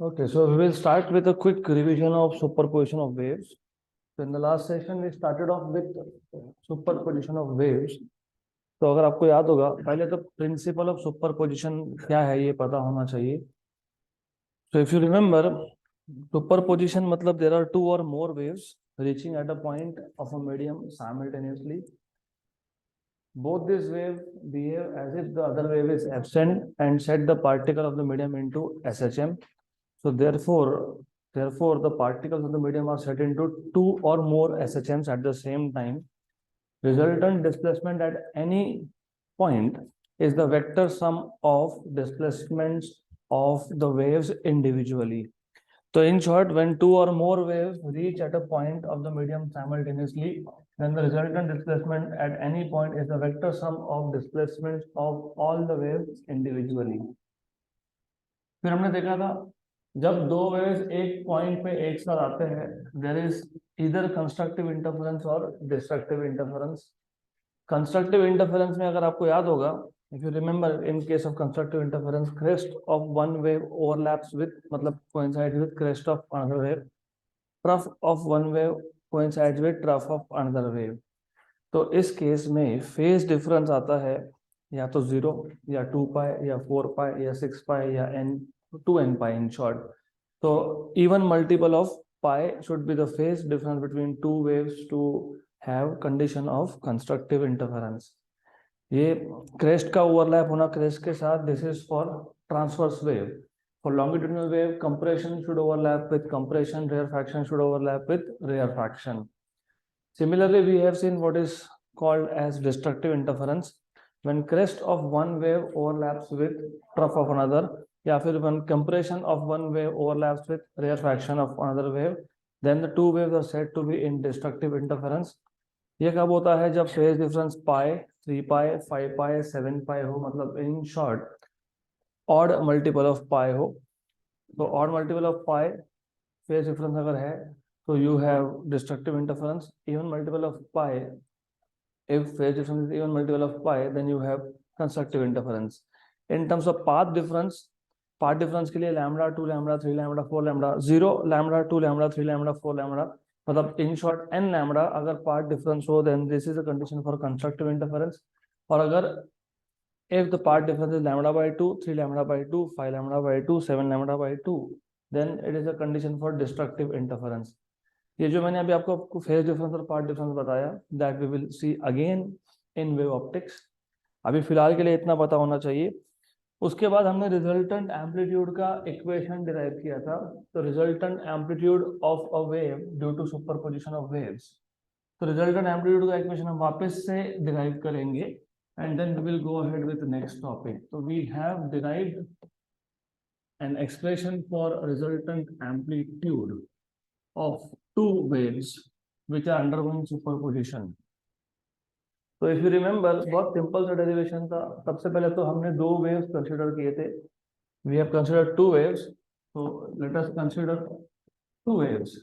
Okay, so we will start with a quick revision of superposition of waves. So in the last session we started off with superposition of waves. तो अगर आपको याद होगा पहले तो principle of superposition क्या है ये पता होना चाहिए. So if you remember, superposition मतलब there are two or more waves reaching at a point of a medium simultaneously. Both these waves behave as if the other wave is absent and set the particle of the medium into SHM. So therefore, the particles of the medium are set into two or more SHMs at the same time. Resultant displacement at any point is the vector sum of displacements of the waves individually. So in short, when two or more waves reach at a point of the medium simultaneously, then the resultant displacement at any point is the vector sum of displacements of all the waves individually. फिर हमने देखा था जब दो waves एक point पे एक साथ आते हैं, there is either constructive interference और डिस्ट्रक्टिव इंटरफेरेंस. कंस्ट्रक्टिव इंटरफेरेंस में अगर आपको याद होगा, if you remember, in case of constructive interference, crest of one wave overlaps with मतलब coincides with crest of another wave. Trough of one wave coincides with trough of another wave. तो इस case में phase difference आता है या तो 0 या 2 पाई या 4 पाई या 6 पाई या n 2n pi in short. तो even multiple of pi should be the phase difference between two waves to have condition of constructive interference. ये क्रेस्ट का ओवरलैप होना क्रेस्ट के साथ, this is for transverse wave. For longitudinal wave compression should overlap with compression, rarefaction should overlap with rarefaction. Similarly, we have seen what is called as destructive interference when crest of one wave overlaps with trough of another, या फिर when compression of one wave overlaps with rarefaction of another wave, then the two waves are said to be in destructive interference. ये कब होता है? जब phase difference pi, 3 pi, 5 pi, 7 pi हो, मतलब in short odd multiple of pi हो. तो odd multiple of pi phase difference अगर है तो you have destructive interference. Even multiple of pi, if phase difference is even multiple of pi, then you have constructive interference. In terms of path difference के लिए lambda 2 lambda 3 lambda 4 lambda 0 lambda 2 lambda 3 lambda 4 lambda, मतलब in short n lambda अगर path difference हो, then this is a condition for constructive interference. और अगर if the path difference is lambda by 2, 3 lambda by 2, 5 lambda by 2, 7 lambda by 2, then it is a condition for destructive interference. ये जो मैंने अभी आपको phase difference और path difference बताया, that we will see again in wave optics. अभी फिलहाल के लिए इतना पता होना चाहिए. उसके बाद हमने रिजल्टेंट एम्पलीट्यूड का इक्वेशन डिराइव किया था. तो resultant amplitude of a wave due to superposition of waves. तो रिजल्टेंट एम्पलीट्यूड का इक्वेशन हम वापस से डिराइव करेंगे and then we will go ahead with next topic. तो we have derived an expression for resultant amplitude of two waves which are undergoing superposition. तो if you remember, बहुत simple सा derivation था. सबसे पहले तो हमने दो वेव्स कंसीडर किए थे. We have considered two waves. So let us consider two waves.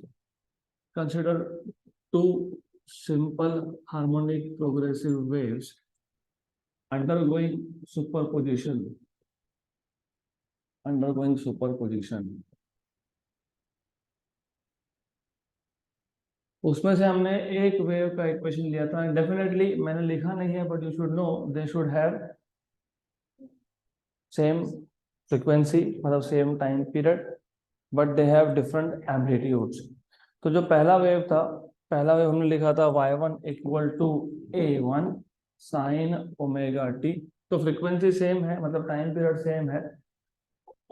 Consider two simple harmonic progressive waves undergoing superposition. Undergoing superposition. उसमें से हमने एक वेव का इक्वेशन लिया था. डेफिनेटली मैंने लिखा नहीं है, but you should know they should have same frequency, मतलब same time period, but they have different amplitudes. तो जो पहला वेव था, पहला वेव हमने लिखा था y1 equal to a1 sine omega t. तो फ्रीक्वेंसी सेम है, मतलब टाइम पीरियड सेम है.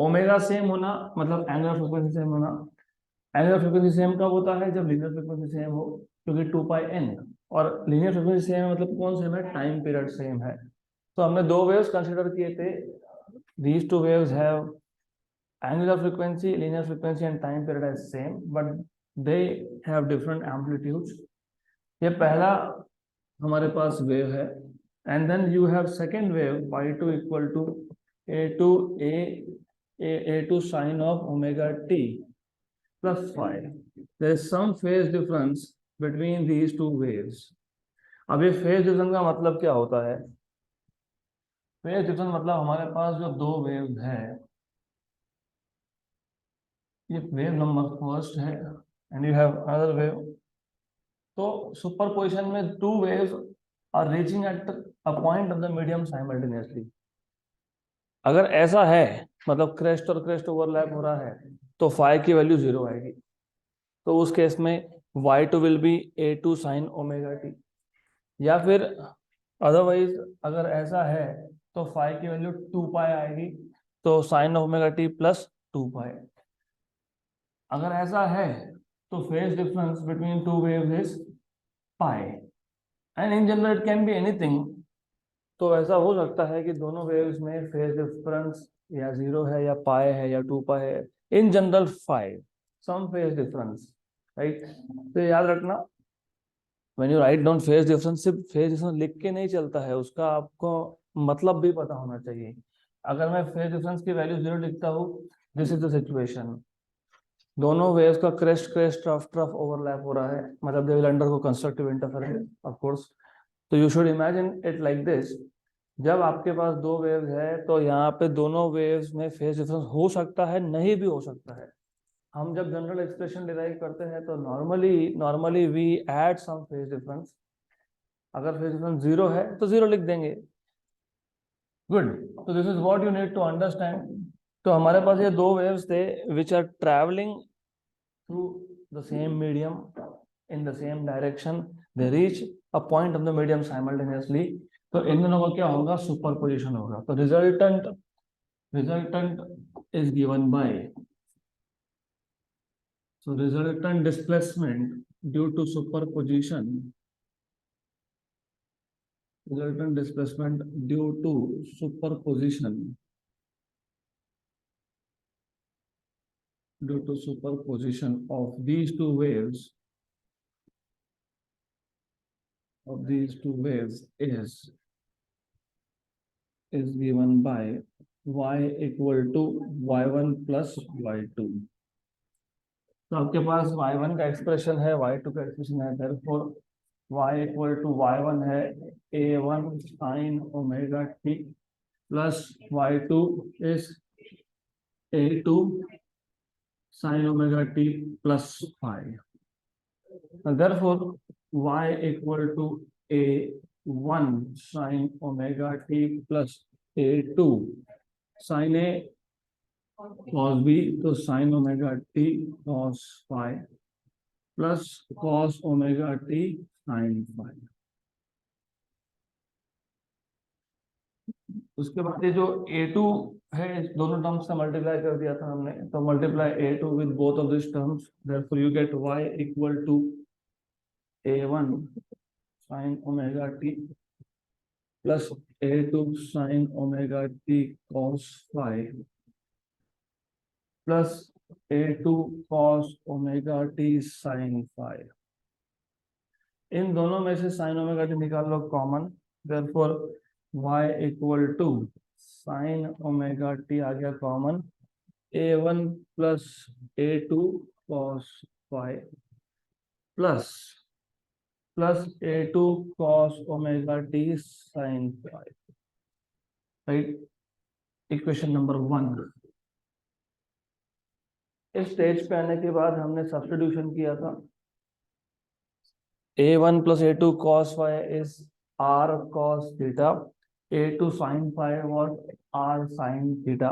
ओमेगा सेम होना मतलब एंगुलर फ्रीक्वेंसी सेम होना. एंगुलर फ्रीक्वेंसी सेम कब होता है? जब लीनियर फ्रीक्वेंसी सेम हो, क्योंकि 2 पाई n. और लीनियर फ्रीक्वेंसी सेम है मतलब कौन सेम है? टाइम पीरियड सेम है. तो हमने दो वेव्स कंसीडर किए थे. These two waves have angular frequency, linear frequency and time period as same, but they have different amplitudes. ये पहला हमारे पास वेव है. And then you have second wave y2 equal to a2 sine of omega t plus phi. There is some phase difference between these two waves. अब ये phase difference का मतलब क्या होता है? phase difference मतलब हमारे पास जो दो waves हैं, ये वेव नंबर फर्स्ट है and you have another wave. तो सुपरपोजिशन में two waves are reaching at a point of the medium simultaneously. अगर ऐसा है, मतलब क्रेस्ट और क्रेस्ट ओवरलैप हो रहा है, तो फाई की वैल्यू 0 आएगी। तो उस केस में y2 will be a2 sine omega T. या फिर अदरवाइज अगर ऐसा है तो फाई की वैल्यू 2 पाई आएगी, तो sine omega t plus 2 pi. अगर ऐसा है तो phase difference between two waves is pi, and in general it can be anything. तो ऐसा हो सकता है कि दोनों वेव्स में फेज डिफरेंस या 0 है या पाई है या 2 पाई है, in general 5 some phase difference, right. तो याद रखना, when you write down phase difference, सिर्फ फेज डिफरेंस लिख के नहीं चलता है, उसका आपको मतलब भी पता होना चाहिए। अगर मैं फेज डिफरेंस की वैल्यू 0 लिखता हूँ, दिस इज द सिचुएशन, दोनों वेव्स का crest crest trough trough overlap हो रहा है, मतलब they will undergo constructive interference of course. तो you should imagine it like this, जब आपके पास दो वेव्स है तो यहाँ पे दोनों वेव्स में फेज डिफरेंस हो सकता है, नहीं भी हो सकता है। हम जब जनरल एक्सप्रेशन डिराइव करते हैं तो normally normally we add some phase difference. अगर फेज डिफरेंस 0 है तो 0 लिख देंगे। गुड। तो this is what you need to understand. तो हमारे पास ये दो वेव्स थे which are travelling through the same medium in the same direction, they reach a point of the medium simultaneously। तो इन दोनों का क्या होगा, सुपरपोजिशन होगा। तो resultant is given by, so resultant displacement due to superposition, resultant displacement due to superposition, due to superposition of these two waves, is given by y equal to y1 plus y2। तो आपके पास y1 का expression है, y2 का expression है, therefore y equal to y1 है a1 sine omega t plus y2 is a2 sine omega t plus 5। therefore y equal to a1 sine omega t plus a2 sine a cos b, तो sine omega t cos 5 plus cos omega t sine 5। उसके बाद ये जो a2 है, इस दोनों terms से multiply कर दिया था हमने, तो multiply a2 with both of this terms, therefore you get y equal to a1 sin omega t plus a2 sin omega t cos 5 plus a2 cos omega t sin 5। इन दोनों में से sin ओमेगा टी निकाल लो common, therefore y equal to sin omega t आ गया common, a1 plus a2 cos 5 plus a2 cos omega t sin 5, right. Equation number 1। इस stage पे आने के बाद हमने सब्स्टिट्यूशन किया था, a1 plus a2 cos phi is r cos theta, a2 sin phi was r sin theta।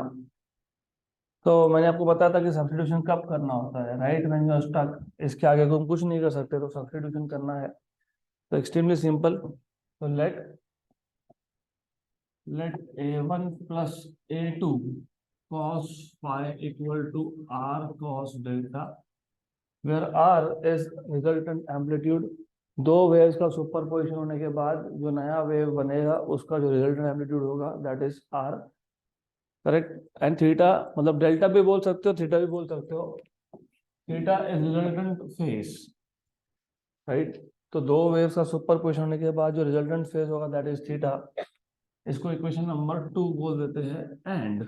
तो मैंने आपको बताया था कि सब्स्टिट्यूशन कब करना होता है, right when you are stuck, इसके आगे को हम कुछ नहीं कर सकते, तो सब्स्टिट्यूशन करना है। तो एक्सट्रीमली सिंपल, तो let a1 plus a2 cos phi equal to r cos delta, where r is resultant amplitude। दो वेव्स का सुपरपोजिशन होने के बाद जो नया वेव बनेगा उसका जो रिजल्टेंट एम्पलीट्यूड होगा that is r, correct. And theta, मतलब डेल्टा भी बोल सकते हो, थीटा भी बोल सकते हो। Theta is resultant phase, right. तो दो वेव्स का सुपरपोजिशन होने के बाद जो रिजल्टेंट फेज होगा दैट इज थीटा। इसको इक्वेशन नंबर 2 बोल देते हैं। And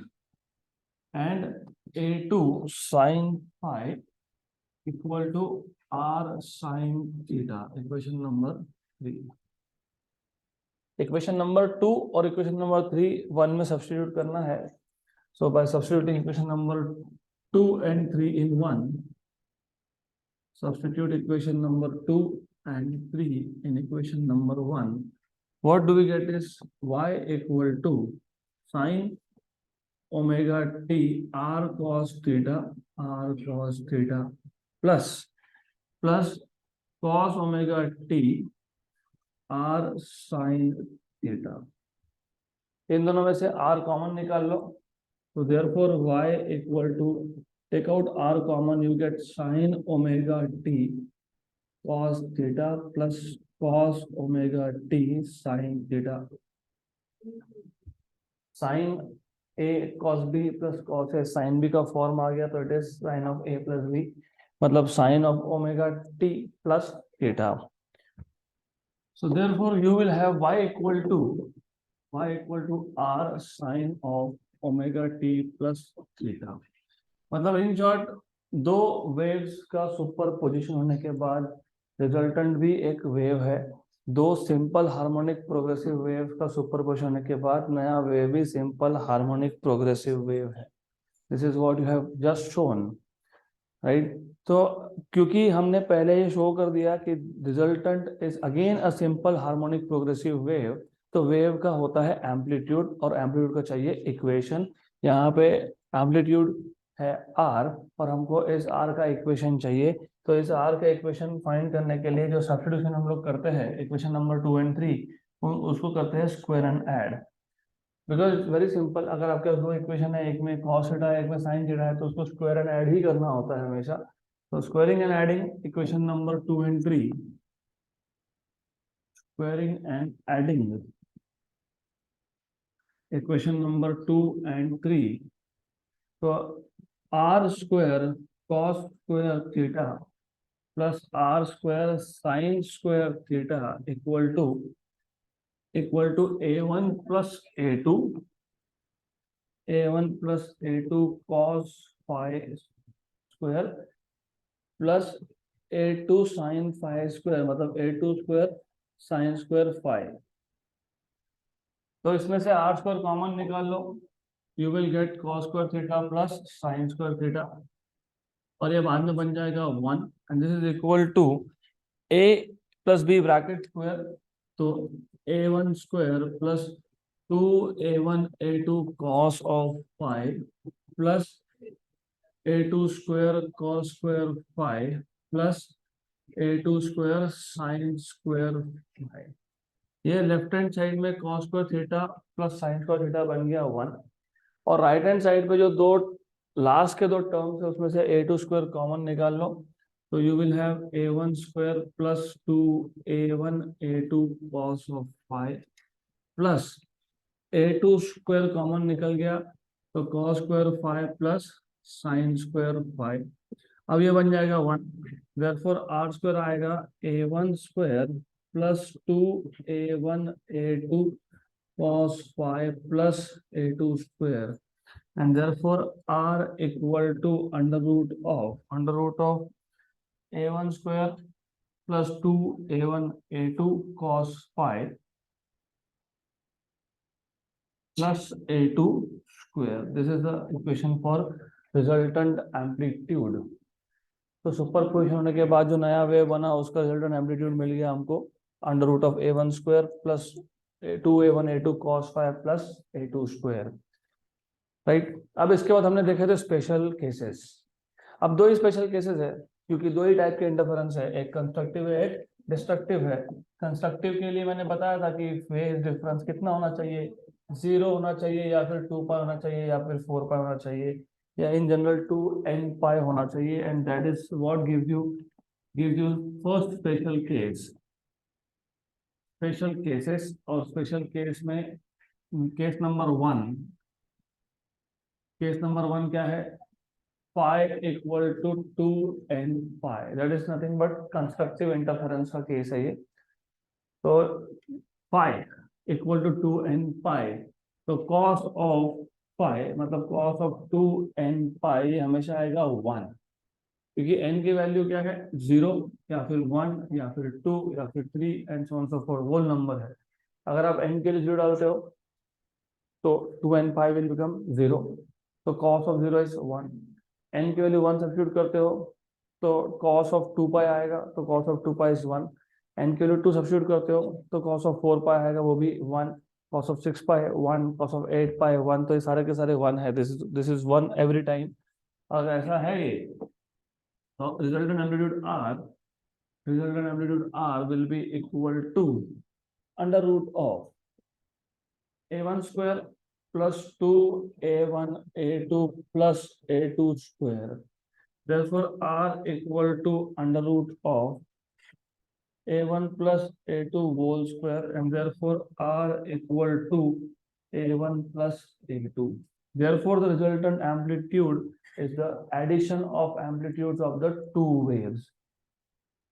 a2 sin phi equal to r sin theta, equation number 3। Equation number 2 और इक्वेशन नंबर 3 1 में सब्स्टिट्यूट करना है। So by substituting equation number 2 and 3 in 1. Substitute equation number 2 and 3 in equation number 1. What do we get is y equal to sine omega t r cos theta plus cos omega t r sin theta. इन दोनों में से r common निकाल लो, तो therefore y equal to, take out r common, you get sin omega t cos theta plus cos omega t sin theta. Sin a cos b plus cos a sin b का form आ गया, तो it is sin of a plus b, मतलब sin of omega t plus theta. So therefore you will have y equal to r sin of omega t plus theta. मतलब in short दो waves का super position होने के बाद resultant भी एक wave है, दो सिंपल हार्मोनिक प्रोग्रेसिव वेव का सुपर पोजिशन होने के बाद नया वेव भी सिंपल हार्मोनिक प्रोग्रेसिव वेव है. This is what you have just shown, right. तो क्योंकि हमने पहले ये शो कर दिया कि resultant is again a simple harmonic progressive wave, तो वेव का होता है एम्पलीट्यूड, और एम्पलीट्यूड का चाहिए इक्वेशन. यहाँ पे एम्पलीट्यूड है r और हमको इस r का इक्वेशन चाहिए. तो इस r का इक्वेशन फाइंड करने के लिए जो सब्स्टिट्यूशन हम लोग करते हैं इक्वेशन नंबर 2 and 3, उसको करते हैं square and add. Because very simple, अगर आपके पास दो इक्वेशन है, एक में कॉस थीटा है, एक में साइन थीटा है, तो उसको स्क्वायर एंड ऐड ही करना होता है हमेशा. तो squaring and adding equation number 2 and 3, squaring and adding equation number 2 and 3. तो r square cos square theta plus r square sine square theta equal to a1 plus a2 plus a2 cos phi square plus a2 sin phi square, मतलब a2 square sine square phi. तो इसमें से are square common निकाल लो, you will get cos square theta plus sine square theta, और ये बाद में बन जाएगा 1, and this is equal to a plus b bracket square, तो a1 square plus 2a1 a2 cos of phi plus a2 square cos square phi plus a2 square sin square phi. ये left hand side में cos square theta plus sin square theta बन गया 1, और right hand side पे जो दो last के दो टर्म्स है उसमें से a2 स्क्वायर कॉमन निकाल लो, तो you will have a1 square plus 2a1 a2 cos of phi plus a2 square common निकल गया, तो cos square phi plus sin square phi. अब ये बन जाएगा 1, therefore r स्क्वायर आएगा a1 square plus 2a1 a2 cos phi plus a2 square, and therefore r equal to under root of a1 square plus 2a1 a2 cos phi plus a2 square. This is the equation for resultant amplitude. तो superposition होने के बाद जो नया wave बना उसका resultant amplitude मिल गया हमको under root of a1 square plus 2a1 a2 cos phi plus a2 square, right. अब इसके बाद हमने देखे थे स्पेशल केसेस. अब दो ही स्पेशल केसेस है, क्योंकि दो ही टाइप के इंटरफेरेंस है, एक कंस्ट्रक्टिव है एक डिस्ट्रक्टिव है. कंस्ट्रक्टिव के लिए मैंने बताया था कि फेज डिफरेंस कितना होना चाहिए, 0 होना चाहिए, या फिर 2 पाई होना चाहिए, या फिर 4 पाई होना चाहिए, या इन जनरल 2n पाई होना चाहिए, and that is what gives you first special case. Special cases, और स्पेशल केस में केस नंबर 1 क्या है, phi equal to 2n pi, that is nothing but constructive interference का केस है ये. तो phi equal to 2n pi, तो cos of phi मतलब cos of 2n pi हमेशा आएगा 1, क्योंकि n की वैल्यू क्या है 0 या फिर 1 या फिर 2 या फिर 3 and so on so forth, whole number है. अगर आप n के लिए 0 डालते हो तो 2n pi will become 0, तो cos of 0 is 1. n की वैल्यू 1 सब्स्टिट्यूट करते हो तो cos ऑफ 2 पाई आएगा, तो cos of 2 pi is 1। n की वैल्यू 2 सब्स्टिट्यूट करते हो तो cos ऑफ 4 पाई आएगा, वो भी 1। cos of 6 pi 1, cos of 8 पाई 1, तो ये सारे के सारे 1 है। This is 1 every time. अगर ऐसा है ये, तो resultant amplitude r will be equal to under root of a1 square plus 2 a1 a2 plus a2 square. Therefore r equal to under root of a1 plus a2 whole square, and therefore r equal to a1 plus a2. Therefore the resultant amplitude is the addition of amplitudes of the two waves.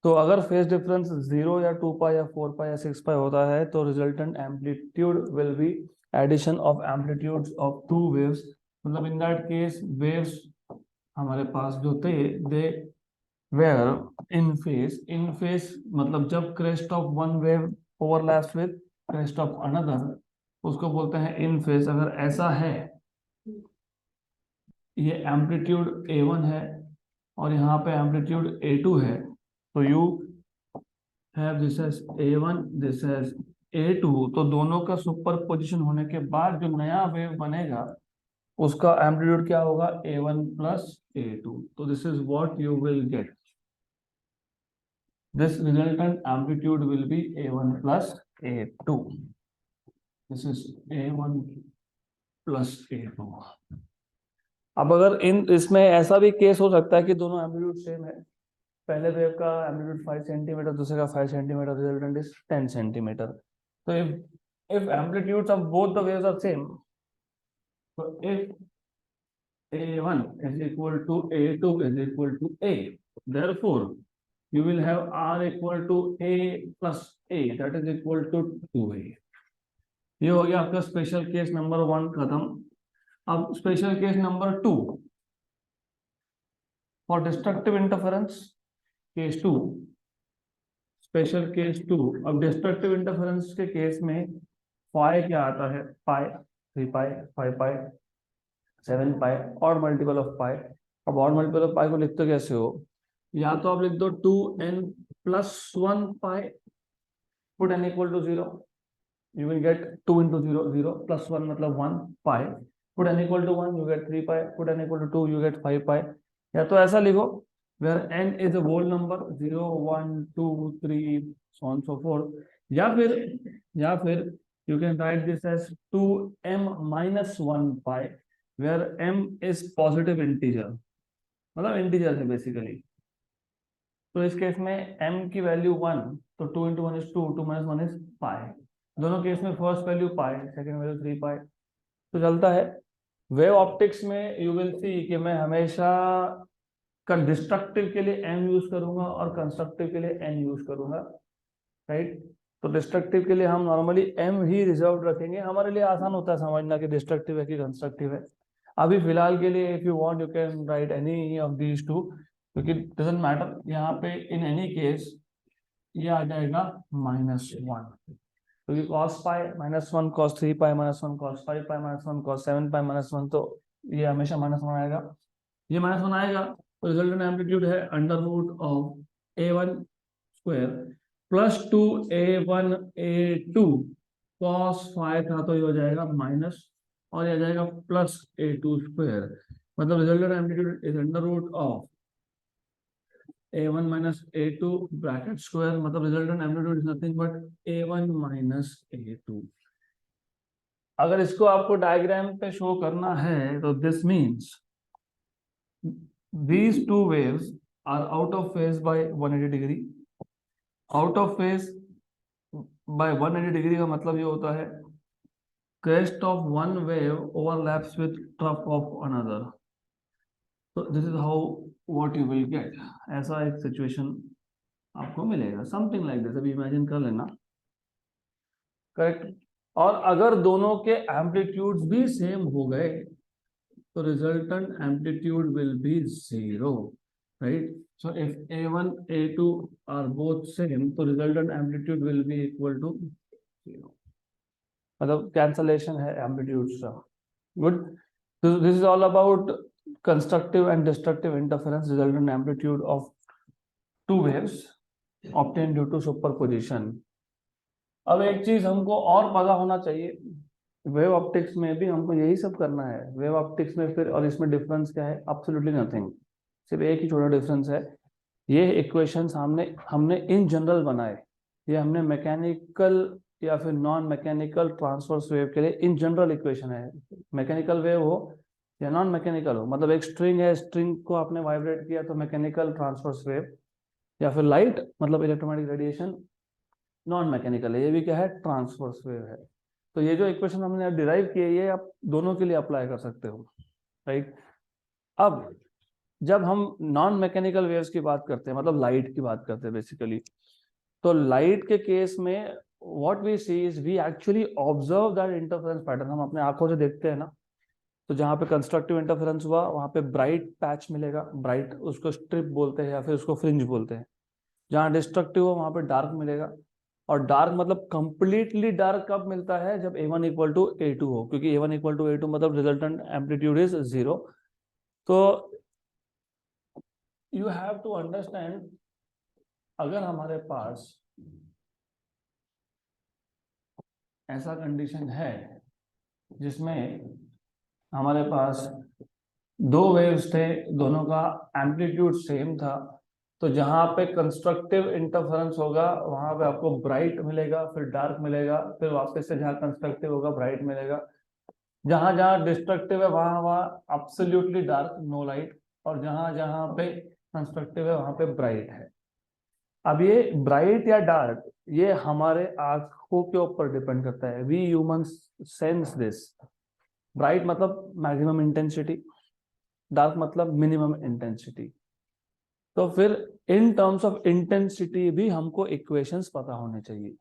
तो अगर phase difference 0 या 2 पाई या 4 पाई या 6 पाई होता है तो resultant amplitude will be addition of amplitudes of two waves. मतलब in that case waves हमारे पास जो थे दे वेयर इन फेज मतलब जब crest of one wave overlaps with crest of another उसको बोलते हैं इन फेज। अगर ऐसा है, ये एम्पलीट्यूड a1 है और यहाँ पे एम्पलीट्यूड a2 है, तो you have this as a1, this as a2, तो दोनों का सुपर पोजिशन होने के बाद जो नया वेव बनेगा उसका एम्पलीट्यूड क्या होगा, a1 प्लस a2। तो this is what you will gate, this resultant amplitude will B a1 plus a2। This is a1 plus a2। अब अगर इन इसमें ऐसा भी केस हो सकता है कि दोनों एम्पलीट्यूड सेम है, पहले वेव का एम्पलीट्यूड 5 सेंटीमीटर, दूसरे का 5 सेंटीमीटर, रिजल्टेंट इज 10 सेंटीमीटर। तो if amplitudes of both the waves are same, so if a1 is equal to a2 is equal to a, therefore you will have r equal to a plus a, that is equal to 2a। ये हो गया आपका special case number 1 खत्म। अब special case number 2 for destructive interference, case 2, special case 2। अब destructive interference के case में phi क्या आता है, पाई, 3 पाई, 5 पाई, 7 पाई, और मल्टीपल ऑफ पाई। अब और मल्टीपल ऑफ पाई को लिखते कैसे हो, या तो आप लिख दो 2n plus 1 pi, put n equal to 0, you will get 2 into 0 0 plus 1 मतलब 1 पाई, put n equal to 1 you get 3 pi, put n equal to 2 you get 5 पाई। या तो ऐसा लिखो where n is a whole number 0 1 2 3 so on so forth, या फिर you can write this as 2m minus 1 pi where m is positive integer, मतलब integer है basically. तो इस केस में m की वैल्यू 1, तो 2 into 1 is 2, 2 minus 1 is pi। दोनों केस में first value pi, second value 3 पाई, तो चलता है। वेव ऑप्टिक्स में यू विल सी कि मैं हमेशा डिस्ट्रक्टिव के लिए m यूज करूंगा और कंस्ट्रक्टिव के लिए n यूज करूंगा, राइट। तो डिस्ट्रक्टिव के लिए हम नॉर्मली m ही रिजर्व रखेंगे, हमारे लिए आसान होता है समझना कि डिस्ट्रक्टिव है कि कंस्ट्रक्टिव है। अभी फिलहाल के लिए if you want you can write any of these two, क्योंकि डजंट मैटर। यहाँ पे इन एनी केस ये आ जाएगा -1, क्योंकि cos पाई -1, cos 3 पाई -1, cos 5 पाई -1, cos 7 पाई -1, तो ये हमेशा -1 आएगा, ये -1 आएगा। तो रिजल्टेंट एम्पलीट्यूड है under root of a1 square plus 2a1 a2 cos 5 था, तो ये हो जाएगा माइनस, और ये आ जाएगा प्लस a2 स्क्वायर। मतलब resultant amplitude is under root of a1 minus a2 bracket square, मतलब resultant amplitude is nothing but a1 minus a2। अगर इसको आपको डायग्राम पे शो करना है तो this means these two waves are out of phase by 180 degree। Out of phase by 180 degree का मतलब ये होता है crest of one wave overlaps with trough of another। तो this is how what you will gate, ऐसा एक situation आपको मिलेगा, समथिंग लाइक दिस। अभी इमेजिन कर लेना, करेक्ट। और अगर दोनों के एम्पलीट्यूड्स भी सेम हो गए तो resultant amplitude will B 0, right. So if a1 a2 are both same, तो resultant amplitude will be equal to 0, मतलब कैंसलेशन है एम्पलीट्यूड्स का। Good, this is all about constructive and destructive interference result in amplitude of two waves obtained due to superposition. अब एक चीज हमको और पता होना चाहिए, वेव ऑप्टिक्स में भी हमको यही सब करना है। वेव ऑप्टिक्स में फिर और इसमें डिफरेंस क्या है? एब्सोल्युटली नथिंग, सिर्फ एक ही छोटा डिफरेंस है, ये इक्वेशंस हमने इन जनरल बनाए, ये हमने मैकेनिकल या फिर नॉन मैकेनिकल ट्रांसवर्स वेव के लिए इन जनरल इक्वेशन है। मैकेनिकल वेव हो या नॉन मैकेनिकल हो, मतलब एक स्ट्रिंग है, स्ट्रिंग को आपने वाइब्रेट किया तो मैकेनिकल ट्रांसवर्स वेव, या फिर लाइट मतलब इलेक्ट्रोमैग्नेटिक रेडिएशन नॉन मैकेनिकल है, ये भी क्या है? ट्रांसवर्स वेव है। तो ये जो इक्वेशन हमने डिराइव की है ये आप दोनों के लिए अप्लाई कर सकते हो, राइट। अब जब हम नॉन मैकेनिकल वेव्स की बात करते हैं, मतलब लाइट की बात करते हैं बेसिकली, तो लाइट के केस में what we see is we actually observe that interference pattern. हम अपने आंखों से देखते हैं ना, तो जहाँ पे कंस्ट्रक्टिव इंटरफेरेंस हुआ वहाँ पे ब्राइट पैच मिलेगा, ब्राइट उसको स्ट्रिप बोलते हैं या फिर उसको फ्रिंज बोलते हैं। जहाँ डिस्ट्रक्टिव हो वहाँ पे डार्क मिलेगा, और डार्क मतलब कंप्लीटली डार्क कब मिलता है? जब A1 इक्वल टू A2 हो, क्योंकि A1 इक्वल टू A2 मतलब रिजल्टेंट एम्पलीट्यूड इज 0। तो यू हैव टू अंडरस्टैंड, अगर हमारे पास ऐसा कंडीशन है जिसमें हमारे पास दो वेव्स थे, दोनों का एम्पलीट्यूड सेम था, तो जहां पे कंस्ट्रक्टिव इंटरफेरेंस होगा वहां पे आपको ब्राइट मिलेगा, फिर डार्क मिलेगा, फिर वापस से जहां कंस्ट्रक्टिव होगा ब्राइट मिलेगा। जहां जहां डिस्ट्रक्टिव है वहां वहां एब्सोल्युटली डार्क, नो लाइट, और जहां जहां पे कंस्ट्रक्टिव है वहां पे ब्राइट है। अब ये ब्राइट या डार्क ये हमारे आंखों के ऊपर डिपेंड करता है। We humans sense this. Bright मतलब मैक्सिमम इंटेंसिटी, डार्क मतलब मिनिमम इंटेंसिटी। तो फिर इन टर्म्स ऑफ इंटेंसिटी भी हमको इक्वेशंस पता होने चाहिए।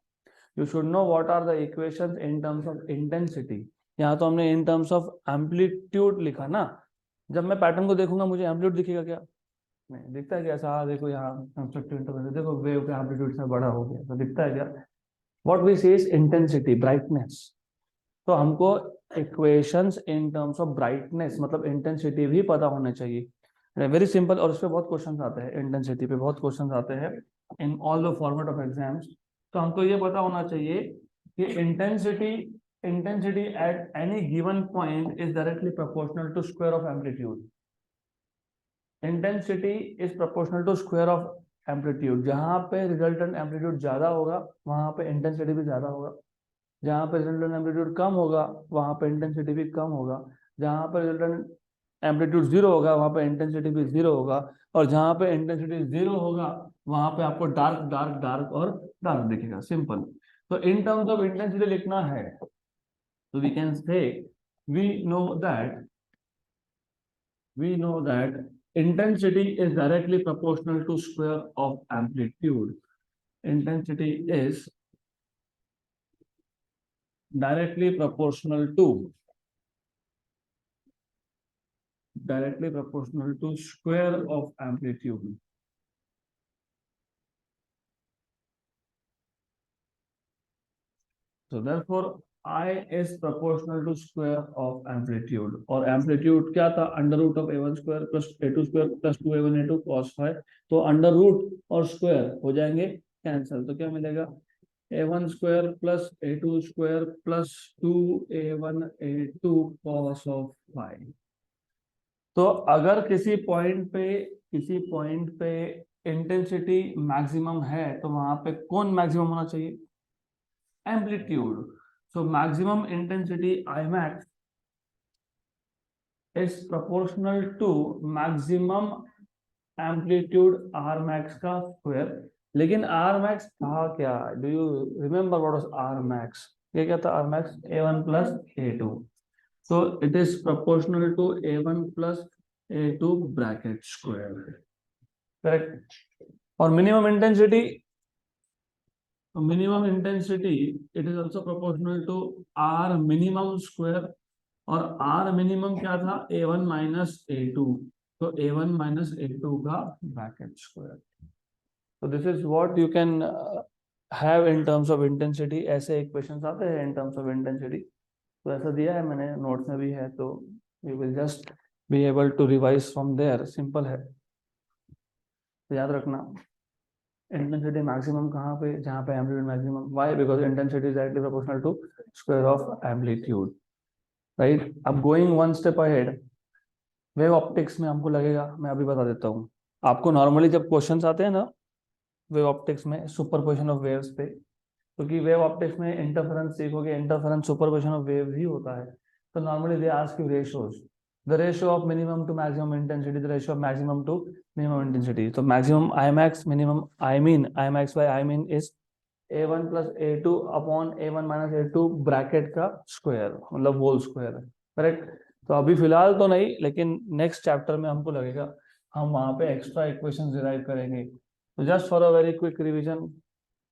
You should know what are the equations in terms of intensity. यहाँ तो हमने इन टर्म्स ऑफ एम्पलीट्यूड लिखा ना, जब मैं पैटर्न को देखूंगा मुझे एम्पलीट्यूड दिखेगा क्या? नहीं दिखता है क्या? ऐसा हाँ देखो यहाँ कंस्ट्रक्टिव इंटरफेरेंस, देखो वेव का एम्पलीट्यूड से बड़ा हो गया, तो दिखता है क्या? What we see is intensity, brightness. तो हमको equations in terms of brightness मतलब इंटेंसिटी भी पता होने चाहिए। वेरी सिंपल, और उस पर बहुत क्वेश्चन आते हैं, इंटेंसिटी पे बहुत क्वेश्चन आते हैं in all the format of exams. तो हमको ये पता होना चाहिए कि intensity at any given point is directly proportional to square of amplitude. Intensity is proportional to square of amplitude. जहां पे रिजल्टेंट एम्पलीट्यूड ज्यादा होगा वहां पे इंटेंसिटी भी ज्यादा होगा, जहां पे रिजल्टेंट एम्पलीट्यूड कम होगा वहां पे इंटेंसिटी भी कम होगा, जहां पे रिजल्टेंट एम्पलीट्यूड जीरो होगा वहां पे इंटेंसिटी भी जीरो होगा, और जहां पे इंटेंसिटी जीरो होगा वहां पे आपको डार्क डार्क डार्क और डार्क दिखेगा। सिंपल। तो इन टर्म्स ऑफ इंटेंसिटी लिखना है तो we can say we know that intensity is directly proportional to square of amplitude. Intensity is directly proportional to square of amplitude. So therefore I is proportional to square of amplitude, और amplitude क्या था? Under root of a1 square plus a2 square plus 2a1 a2 cos phi। तो under root और square हो जाएंगे cancel, तो क्या मिलेगा? a1 square plus a2 square plus 2a1 a2 cos of phi। तो अगर किसी पॉइंट पे इंटेंसिटी मैक्सिमम है तो वहां पे कौन मैक्सिमम होना चाहिए? Amplitude. So maximum intensity I max is proportional to maximum amplitude R max का स्क्वायर। लेकिन R max था क्या? Do you remember what was R max? ये क्या था? R max A1 plus A2। So it is proportional to A1 plus A2 bracket square, correct? और minimum intensity it is also proportional to R minimum square, और R minimum क्या था? A1 minus A2, तो A1 minus A2 का bracket square। So this is what you can have in terms of intensity। ऐसे equations आते हैं in terms of intensity। तो ऐसा दिया है मैंने, नोट्स में भी है, तो we will just be able to revise from there, simple है। तो याद रखना इंटेंसिटी मैक्सिमम कहाँ पे, जहाँ पे amplitude maximum. Why? Because intensity is directly proportional to square of amplitude, right. अब going one step ahead, wave optics में हमको लगेगा, मैं अभी बता देता हूँ आपको। नॉर्मली जब क्वेश्चंस आते हैं ना वेव ऑप्टिक्स में, सुपरपोजिशन ऑफ वेव्स पे, क्योंकि वेव ऑप्टिक्स में इंटरफेरेंस सीखोगे, इंटरफेरेंस सुपरपोजिशन ऑफ वेव ही होता है। तो normally they ask you ratios, the ratio of minimum to maximum intensity, the ratio of maximum to minimum intensity. तो maximum I max, minimum I max by I min is A1 plus A2 upon A1 minus A2 bracket का square, मतलब whole square, correct. तो अभी फिलहाल तो नहीं, लेकिन next chapter में हमको लगेगा हम वहां पे एक्स्ट्रा इक्वेशन डिराइव करेंगे। तो just for a very quick revision,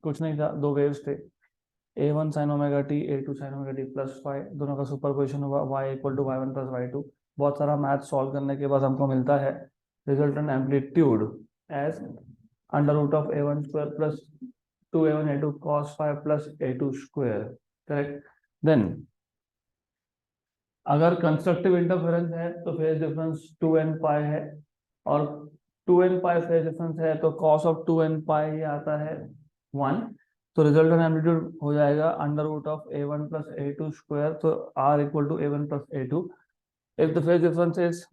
कुछ नहीं था, दो वेव्स थे, A1 sine omega T, A2 sine omega t plus five, दोनों का सुपरपोजिशन हुआ, y equal to y1 plus y2। बहुत सारा मैथ सॉल्व करने के बाद हमको मिलता है resultant amplitude as under root of A1 square plus 2A1 A2 cos 5 plus A2 square, correct. Then अगर कंस्ट्रक्टिव इंटरफेरेंस है तो फेज डिफरेंस 2n पाई है, और 2n पाई फेज डिफरेंस है तो cos ऑफ 2n पाई ही आता है 1। तो रिजल्टेंट एम्पलीट्यूड हो जाएगा under root of A1 plus A2 square, तो R equal to A1 plus A2। If the phase difference is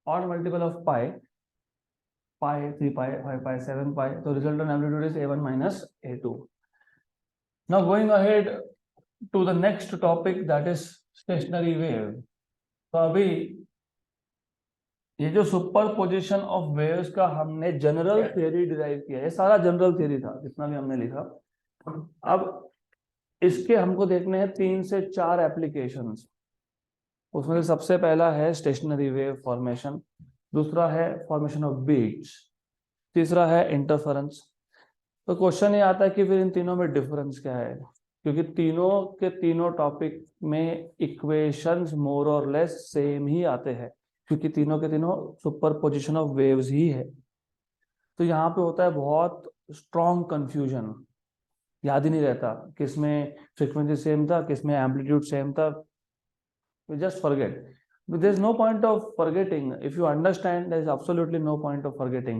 odd multiple of pi, pi 3 pi 5 pi 7 pi, तो resultant amplitude is A1 minus A2। Now going ahead to the next topic that is stationary wave. तो अभी ये जो superposition of waves का हमने general theory derive किया, ये सारा जनरल थ्योरी था जितना भी हमने लिखा। अब इसके हमको देखने हैं 3 से 4 एप्लीकेशंस। उसमें से सबसे पहला है स्टेशनरी वेव फॉर्मेशन, दूसरा है फॉर्मेशन ऑफ बीट्स, तीसरा है इंटरफेरेंस। तो क्वेश्चन ये आता है कि फिर इन तीनों में डिफरेंस क्या है, क्योंकि तीनों के तीनों टॉपिक में इक्वेशंस मोर और लेस सेम ही आते हैं, क्योंकि तीनों के तीनों सुपरपोजिशन ऑफ वेव्स ही है। तो यहाँ पे होता है बहुत स्ट्रॉन्ग कंफ्यूजन, याद ही नहीं रहता किसमें फ्रीक्वेंसी सेम था, किसमें एम्पलीट्यूड सेम था। You just forget. But there is no point of forgetting. If you understand, there is absolutely no point of forgetting.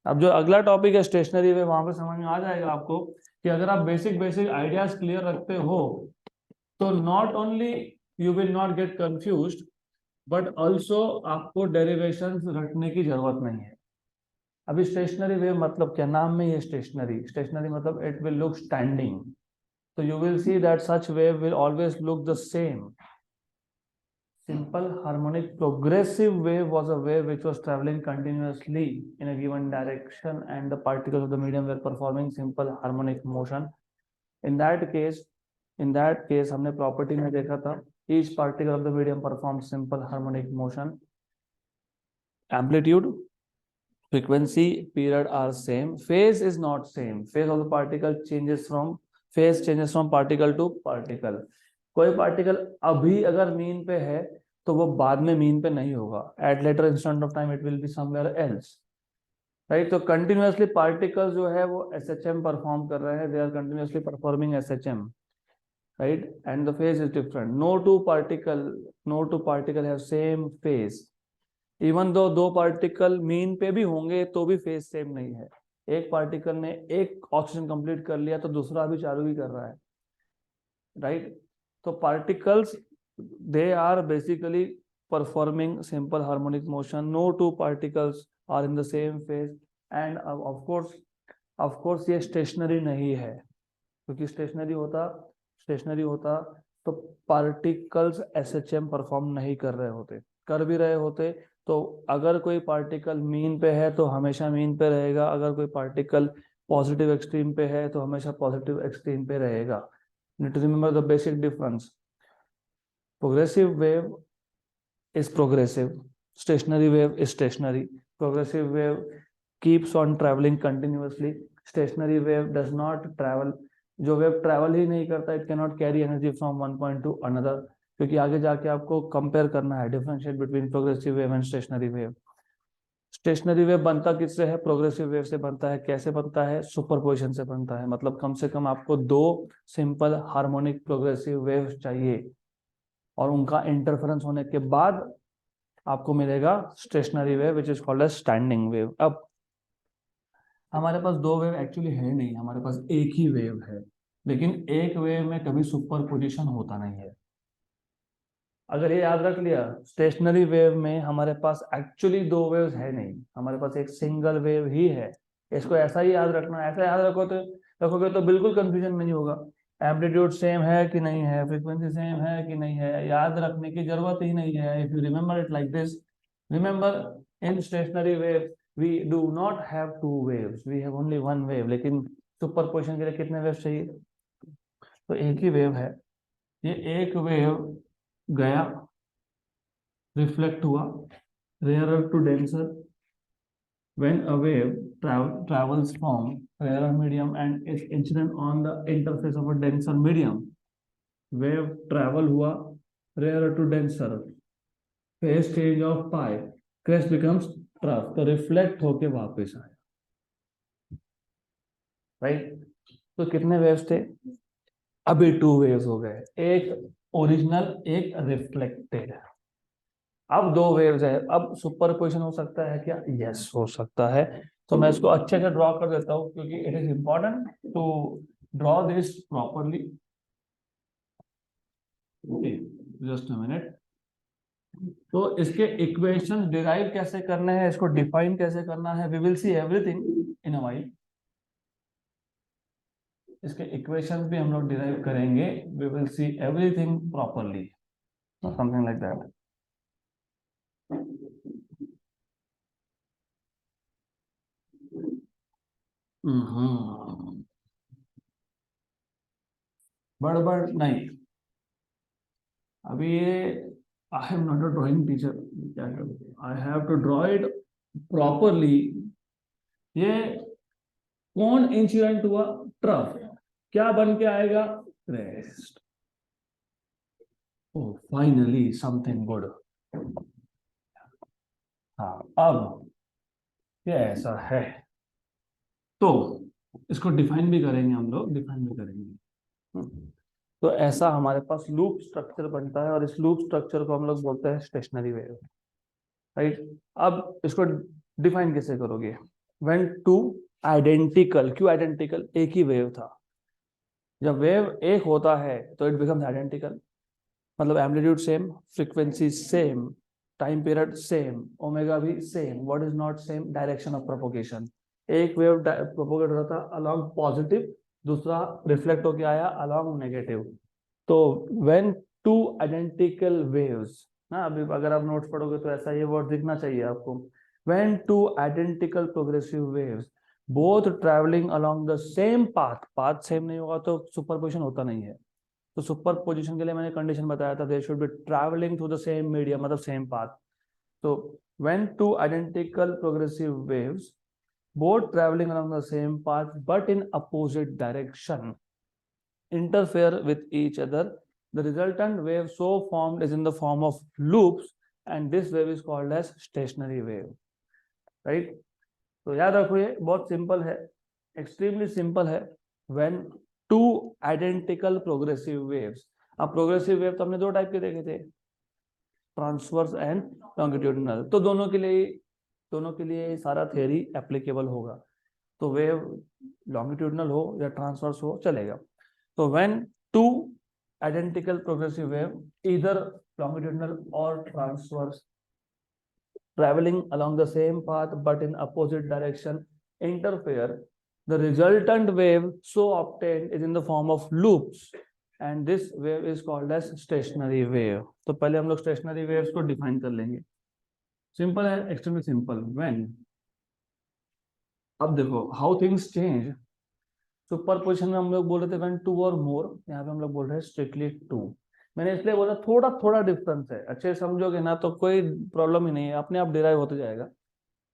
अब जो अगला टॉपिक है स्टेशनरी वे, वहां पे समझ में आ जाएगा आपको कि अगर आप बेसिक बेसिक आइडियाज क्लियर रखते हो तो not only you will not gate confused, but also आपको डेरिवेशंस रटने की जरूरत नहीं है। अभी स्टेशनरी वेव मतलब क्या, नाम में ये स्टेशनरी, स्टेशनरी मतलब इट विल लुक स्टैंडिंग। तो you will see that such wave will always look the same. Simple harmonic progressive wave was a wave which was traveling continuously in a given direction and the particles of the medium were performing simple harmonic motion. In that case हमने property में देखा था, each particle of the medium performs simple harmonic motion. Amplitude, frequency, period are same. Phase is not same. Phase of the particle changes from particle to particle. कोई particle अभी अगर mean पे है तो वो बाद में मीन पे नहीं होगा, at later instant of time it will be somewhere else, right. तो कंटिन्यूअसली पार्टिकल जो है वो SHM परफॉर्म कर रहे हैं, they are continuously performing SHM, right, and the phase is different. No two particle have same phase, even दो particle mean पे भी होंगे तो भी फेज सेम नहीं है। एक पार्टिकल ने एक ऑक्सीजन कंप्लीट कर लिया तो दूसरा अभी चालू भी कर रहा है, राइट। तो particles they are basically performing simple harmonic motion. No two particles are in the same phase, and of course ये स्टेशनरी नहीं है, क्योंकि स्टेशनरी होता तो पार्टिकल्स SHM परफॉर्म नहीं कर रहे होते, कर भी रहे होते तो अगर कोई पार्टिकल मीन पे है तो हमेशा मीन पे रहेगा, अगर कोई पार्टिकल पॉजिटिव एक्सट्रीम पे है तो हमेशा पॉजिटिव एक्सट्रीम पे रहेगा। Need to remember the basic difference. Progressive wave is progressive, stationary wave is stationary. Progressive wave keeps on traveling continuously, stationary wave does not travel. जो वेव ट्रैवल ही नहीं करता, it can not carry energy from one point two another, क्योंकि आगे जाके आपको compare करना है, differentiate between progressive wave and stationary wave. Stationary wave बनता किससे है, प्रोग्रेसिव वेव से बनता है। कैसे बनता है, सुपरपोजिशन से बनता है, मतलब कम से कम आपको दो सिंपल हार्मोनिक प्रोग्रेसिव वेव चाहिए और उनका इंटरफेरेंस होने के बाद आपको मिलेगा stationary wave which is called as standing wave. अब हमारे पास दो वेव एक्चुअली है नहीं, हमारे पास एक ही वेव है, लेकिन एक वेव में कभी सुपर पोजिशन होता नहीं है। अगर ये याद रख लिया, स्टेशनरी वेव में हमारे पास एक्चुअली दो वेव्स है नहीं, हमारे पास एक सिंगल वेव ही है। इसको ऐसा ही याद रखना, ऐसा याद रखोगे तो बिल्कुल कंफ्यूजन में नहीं होगा। एम्पलीट्यूड सेम है कि नहीं है, फ्रीक्वेंसी सेम है कि नहीं है, याद रखने की जरूरत ही नहीं है। If you remember it like this, remember in stationary wave we do not have two waves, we have only one wave. लेकिन सुपरपोजिशन के लिए कितने वेव्स चाहिए? तो एक ही वेव है। ये एक वेव गया, रिफ्लेक्ट हुआ, rarer to denser, when a wave travels from rarer medium and is incident on the interface of a denser medium, wave travel हुआ rarer to denser, phase change of pi, crest becomes trough, तो reflect होके वापस आया, right. तो कितने waves थे? अभी two waves हो गए, एक ओरिजिनल एक रिफ्लेक्टेड। अब दो वेव्स है, अब सुपरपोजिशन हो सकता है क्या? यस, हो सकता है। तो मैं इसको अच्छे से ड्रॉ कर देता हूं, क्योंकि it is important to draw this properly. Just a minute. तो इसके इक्वेशंस डिराइव कैसे करने हैं, इसको डिफाइन कैसे करना है, we will see everything in a while. इसके इक्वेशंस भी हम लोग डिराइव करेंगे, we will see everything properly, something like that. बड़बड़ नहीं, अभी ये I am not a drawing teacher, क्या करूँ, I have to draw it properly. ये कौन इंसिडेंट हुआ? ट्रफ। क्या बन के आएगा? Crest. Oh, finally something good. हाँ, अब ये ऐसा है, तो इसको डिफाइन भी करेंगे, हम लोग डिफाइन भी करेंगे। तो ऐसा हमारे पास लूप स्ट्रक्चर बनता है, और इस लूप स्ट्रक्चर को हम लोग बोलते हैं स्टेशनरी वेव, राइट। अब इसको डिफाइन कैसे करोगे? व्हेन टू आइडेंटिकल, क्यों आइडेंटिकल? एक ही वेव था। जब वेव एक होता है तो इट बिकम्स आइडेंटिकल, मतलब amplitude same, frequency same, time period same, omega भी same. What is not same? Direction of propagation. एक वेव प्रोपोगेट हो रहा था अलोंग पॉजिटिव, दूसरा रिफ्लेक्ट होके आया अलोंग नेगेटिव। तो व्हेन टू आइडेंटिकल वेव्स, ना अभी अगर आप नोट्स पढ़ोगे तो ऐसा ये वर्ड दिखना चाहिए आपको। When two identical progressive waves both travelling along the same path, path same नहीं होगा तो सुपरपोजिशन होता नहीं है। तो सुपरपोजिशन के लिए मैंने कंडीशन बताया था, they should be travelling through the same medium, मतलब सेम पाथ। तो when two identical progressive waves both traveling along the same path but in opposite direction interfere with each other, the resultant wave so formed is in the form of loops, and this wave is called as stationary wave, right? तो याद रखो, ये बहुत simple है, extremely simple है। When two identical progressive waves, अब progressive wave तो हमने दो टाइप के देखे थे, ट्रांसवर्स एंड लॉन्गिट्यूडिनल। तो दोनों के लिए सारा थ्योरी एप्लीकेबल होगा। तो वेव लॉन्गिट्यूडिनल हो या ट्रांसवर्स हो चलेगा। तो when two identical progressive wave, either longitudinal or transverse, traveling along the same path but in opposite direction, interfere, the resultant wave so obtained is in the form of loops, and this wave is called as stationary wave. तो पहले हम लोग stationary waves को define कर लेंगे। Simple है, extremely simple. When, अब देखो हाउ थिंग्स चेंज। सुपरपोजिशन में हम लोग बोल रहे थे व्हेन टू और मोर, यहाँ पे हम लोग बोल रहे हैं स्ट्रिक्टली टू। मैंने इसलिए बोला थोड़ा थोड़ा डिफरेंस है, अच्छे समझोगे ना तो कोई प्रॉब्लम ही नहीं है, अपने आप डिराइव होते जाएगा।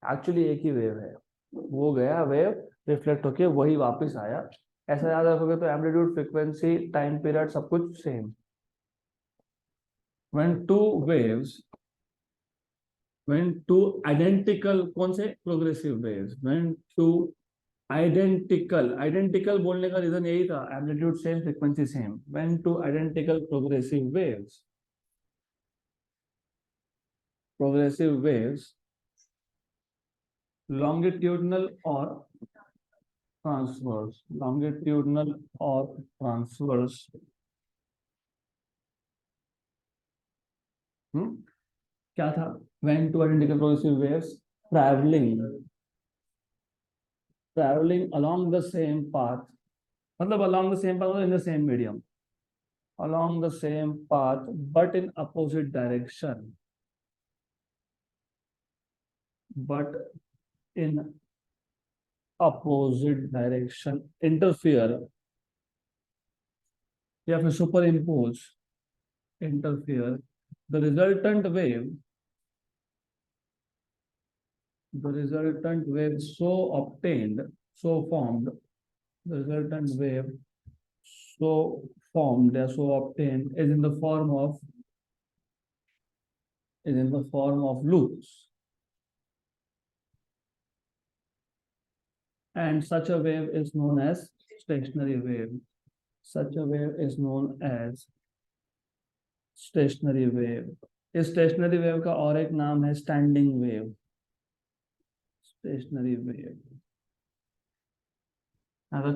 एक्चुअली एक ही वेव है, वो गया वेव, रिफ्लेक्ट होके वही वापस आया। ऐसा याद रखोगे तो एम्पलीट्यूड, फ्रीक्वेंसी, टाइम पीरियड सब कुछ same. When two waves, when two identical, कौन से? Progressive waves. When two identical, identical बोलने का रीजन यही था, amplitude same, frequency same. When two identical progressive waves progressive waves, longitudinal or transverse, longitudinal or transverse, क्या था? When two identical progressive waves traveling along the same path, मतलब along the same path in the same medium, along the same path but in opposite direction, but in opposite direction, interfere या फिर superimpose, interfere, the resultant wave so obtained, so formed, the resultant wave so formed or so obtained is in the form of loops, and such a wave is known as stationary wave. Such a wave is known as stationary wave. इस stationary wave का और एक नाम है standing wave, stationary wave.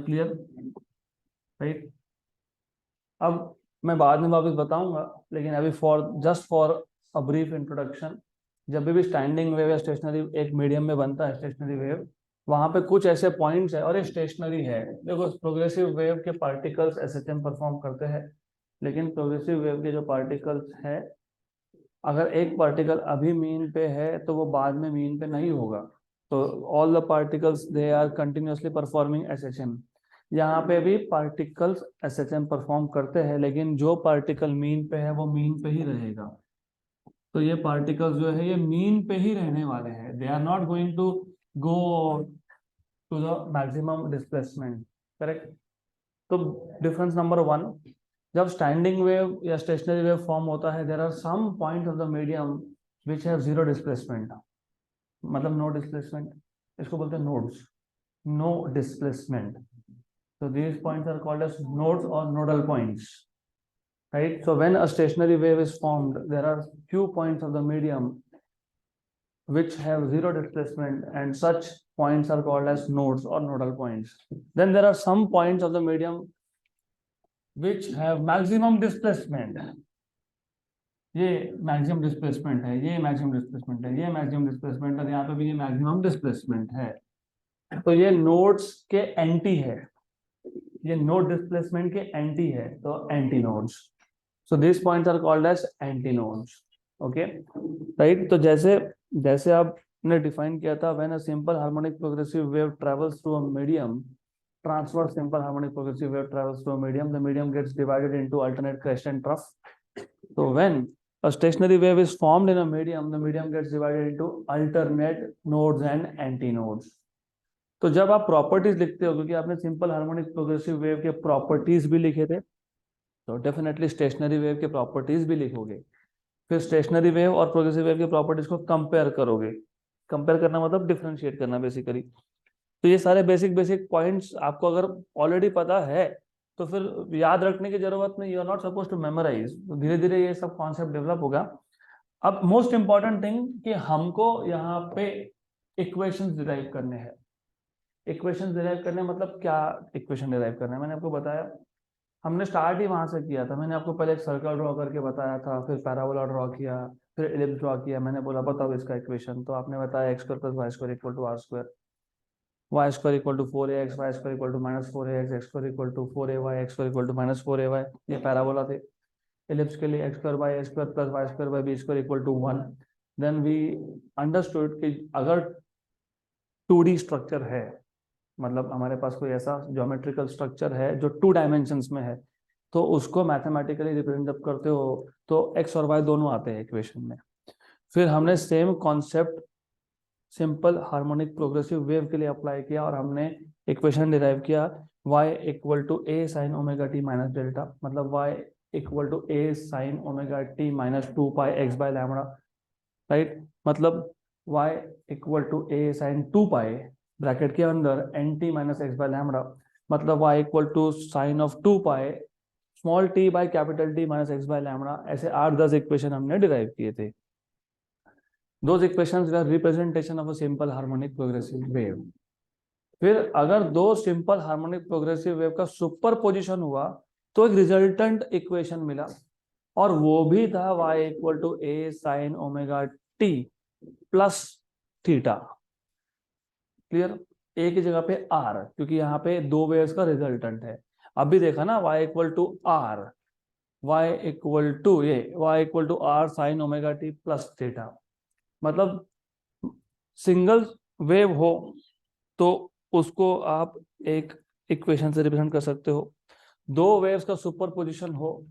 Clear? Right. अब मैं बाद में वापस बताऊंगा, लेकिन अभी just for a brief introduction, जब भी स्टैंडिंग वेव या स्टेशनरी एक मीडियम में बनता है स्टेशनरी वेव, वहां पे कुछ ऐसे पॉइंट्स है और ये स्टेशनरी है. देखो प्रोग्रेसिव वेव के पार्टिकल्स एसएचएम परफॉर्म करते हैं, लेकिन प्रोग्रेसिव वेव के जो पार्टिकल्स है, अगर एक पार्टिकल अभी मीन पे है तो वो बाद में मीन पे नहीं होगा. तो all the particles they are continuously performing SHM. यहाँ पे भी पार्टिकल्स एसएचएम परफॉर्म करते हैं, लेकिन जो पार्टिकल मीन पे है वो मीन पे ही रहेगा. तो ये पार्टिकल्स जो है ये मीन पे ही रहने वाले हैं. They are not going to go to the maximum displacement. Correct. तो डिफरेंस नंबर 1, जब स्टैंडिंग वेव या स्टेशनरी वेव फॉर्म होता है, there are some point of the medium which have zero displacement, मतलब नो डिस्प्लेसमेंट. इसको बोलते हैं nodes, no displacement. So these points are called as nodes or nodal points, right? So when a stationary wave is formed, there are few points of the medium which have zero displacement, and such points are called as nodes or nodal points. Then there are some points of the medium which have maximum displacement. ये maximum displacement है, ये maximum displacement है, ये maximum displacement है, यहाँ पे भी ये maximum displacement है. तो ये nodes के एंटी है, ये नोड डिस्प्लेसमेंट के एंटी है, तो anti nodes. So this points are called as anti nodes. Okay, right. तो जैसे आपने डिफाइन किया था, when a simple harmonic progressive wave travels through a medium, transverse simple harmonic progressive wave travels through a medium, the medium gets divided into alternate crest and trough. तो when a stationary wave is formed in a medium, the medium gets divided into alternate nodes and antinodes. तो जब आप properties लिखते हो, क्योंकि आपने simple harmonic progressive wave के properties भी लिखे थे, तो डेफिनेटली स्टेशनरी वेव के प्रॉपर्टीज भी लिखोगे. फिर स्टेशनरी वेव और प्रोग्रेसिव वेव के प्रॉपर्टीज को कंपेयर करोगे. कंपेयर करना मतलब डिफरेंशिएट करना बेसिकली. तो ये सारे बेसिक पॉइंट्स आपको अगर ऑलरेडी पता है तो फिर याद रखने की जरूरत नहीं. You are not suppose to memorize. धीरे धीरे ये सब कॉन्सेप्ट डेवलप होगा. अब मोस्ट इंपॉर्टेंट थिंग कि हमको यहाँ पे इक्वेशंस डिराइव करने हैं. इक्वेशन डिराइव करने मतलब क्या इक्वेशन डिराइव करना है, मैंने आपको बताया. हमने स्टार्ट ही वहां से किया था. मैंने आपको पहले एक सर्कल ड्रॉ करके बताया था, फिर पैराबोला ड्रॉ किया, फिर एलिप्स ड्रॉ किया. मैंने बोला बताओ इसका इक्वेशन, तो आपने बताया x square plus y square equal to r square, y square equal to 4ax, y square equal to minus 4ax, x square equal to 4ay, x square equal to minus 4ay. ये parabola थे. Ellipse के लिए x square by x square plus y square by b square equal to 1. Then we understood कि अगर 2D structure है, मतलब हमारे पास कोई ऐसा ज्योमेट्रिकल स्ट्रक्चर है जो 2 डायमेंशंस में है, तो उसको मैथमेटिकली रिप्रेजेंट जब करते हो तो x और y दोनों आते हैं इक्वेशन में. फिर हमने same concept simple harmonic progressive wave के लिए अप्लाई किया और हमने इक्वेशन डिराइव किया y equal to a sine omega t minus delta, मतलब y equal to a sine omega t minus 2 pi x by lambda. Right. मतलब y equal to a sine 2 pi bracket के अंदर nt minus x by lambda, मतलब y equal to sine of 2 pi small t by capital T minus x by lambda. ऐसे 8-10 equation हमने derive किए थे. Those equations are representation of a simple harmonic progressive wave. फिर अगर दो simple harmonic progressive wave का superposition हुआ तो एक रिजल्टेंट इक्वेशन मिला, और वो भी था y equal to a sine omega t plus theta. Clear? A की जगह पे आर, क्योंकि यहाँ पे दो वेव्स का रिजल्टेंट है। अभी देखा ना, y equal to r, y equal to ये y equal to r sine omega t plus theta. मतलब सिंगल वेव हो तो उसको आप एक इक्वेशन से रिप्रेजेंट कर सकते हो, दो वेव्स का सुपरपोजिशन हो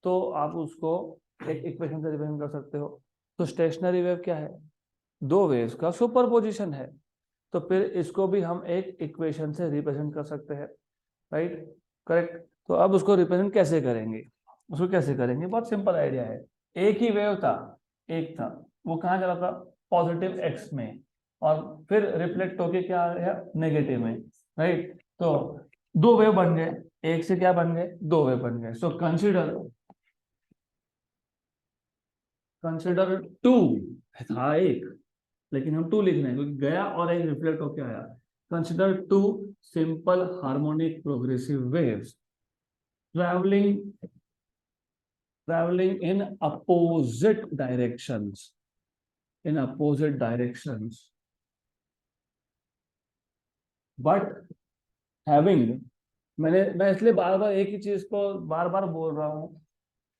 तो आप उसको एक इक्वेशन से रिप्रेजेंट कर सकते हो। तो स्टेशनरी वेव क्या है? दो वेव्स का सुपरपोजिशन है, तो फिर इसको भी हम एक इक्वेशन से रिप्रेजेंट कर सकते हैं। राइट? करेक्ट। तो अब उसको रिप्रेजेंट कैसे करेंगे? उसको कैसे करेंगे? बहुत सिंपल आइडिया है। एक ही वेव था, एक था, वो कहाँ चला था? पॉजिटिव एक्स में, और फिर रिफ्लेक्ट होके क्या आ गया? नेगेटिव में। राइट? तो दो वेव बन गए, एक से क्या बन गए? दो वेव बन गए। So consider two. था एक, लेकिन हम टू लिख रहे हैं क्योंकि गया और एक रिफ्लेक्ट होके आया। Consider two simple harmonic progressive waves traveling in opposite directions, in opposite directions, but having, मैं इसलिए बार बार एक ही चीज को बार बार बोल रहा हूँ।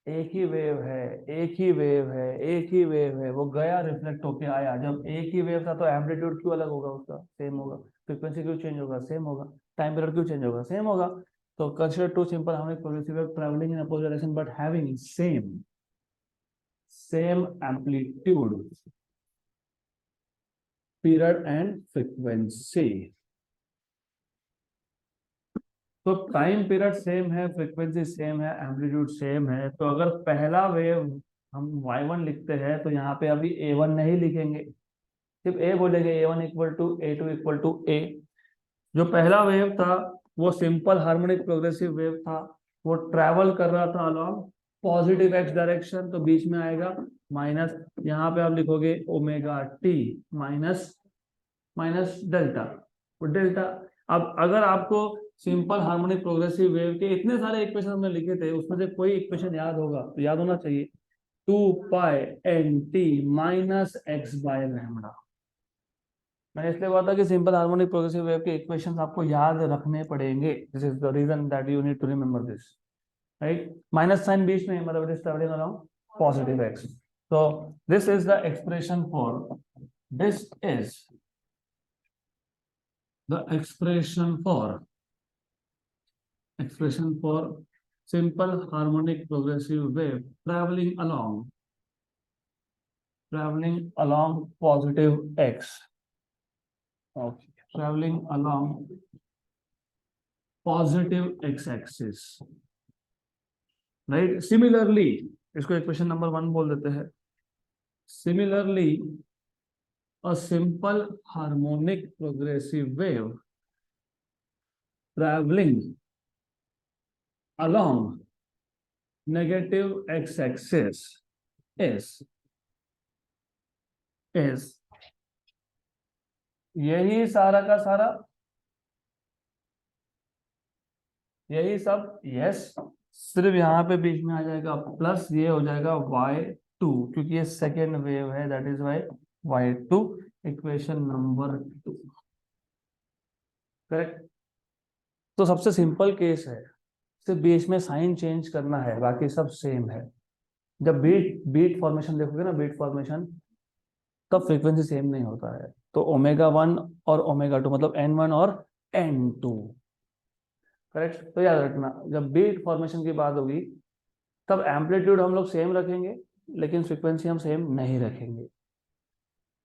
एक ही वेव है, एक ही वेव है, एक ही वेव है, वो गया रिफ्लेक्ट होके आया। जब एक ही वेव था तो एम्पलीट्यूड क्यों अलग होगा? उसका सेम होगा। फ्रीक्वेंसी क्यों चेंज होगा? सेम होगा। टाइम पीरियड क्यों चेंज होगा? सेम होगा। तो consider two simple harmonic progressive wave travelling in opposite direction but having same amplitude, period and frequency। तो टाइम पीरियड सेम है, फ्रीक्वेंसी सेम है, एम्पलीट्यूड सेम है। तो अगर पहला वेव हम y1 लिखते हैं तो यहाँ पे अभी a1 नहीं लिखेंगे, सिर्फ a बोलेंगे। a1 equal to a2 equal to a। जो पहला वेव था वो सिंपल हार्मोनिक प्रोग्रेसिव वेव था, वो ट्रैवल कर रहा था अलॉन्ग पॉजिटिव एक्स डायरेक्शन, तो बीच में आएगा माइनस। यहाँ पे आप लिखोगे omega t minus minus delta, वो डेल्टा। अब अगर आपको सिंपल हार्मोनिक प्रोग्रेसिव वेव के इतने सारे इक्वेशन हमने लिखे थे, उसमें से कोई इक्वेशन याद होगा तो याद होना चाहिए, two pi N T minus x by lambda. मैंने इसलिए बोला था कि सिंपल हार्मोनिक प्रोग्रेसिव वेव के इक्वेशंस आपको याद रखने पड़ेंगे। This is the reason that you need to remember this. Right? Minus sign बीच में, मतलब it is travelling around positive x. so this is the expression for this is the expression for simple harmonic progressive wave traveling along positive x. Okay, traveling along positive x-axis. Right? Similarly, इसको equation number 1 बोल देते हैं। Similarly, a simple harmonic progressive wave traveling along negative x-axis is यही सारा का सारा, यही सब यस, सिर्फ यहाँ पे बीच में आ जाएगा प्लस, ये हो जाएगा y2 क्योंकि ये सेकेंड वेव है, that is y y2, equation number 2। Correct? तो सबसे सिंपल केस है, सिर्फ बीच में साइन चेंज करना है, बाकी सब सेम है। जब बीट बीट फॉर्मेशन देखोगे ना, बीट फॉर्मेशन, तब फ्रीक्वेंसी सेम नहीं होता है। तो ओमेगा 1 और ओमेगा 2 मतलब n1 और n2। करेक्ट? तो याद रखना, जब बीट फॉर्मेशन की बात होगी तब एम्पलीट्यूड हम लोग सेम रखेंगे, लेकिन फ्रीक्वेंसी हम सेम नहीं रखेंगे।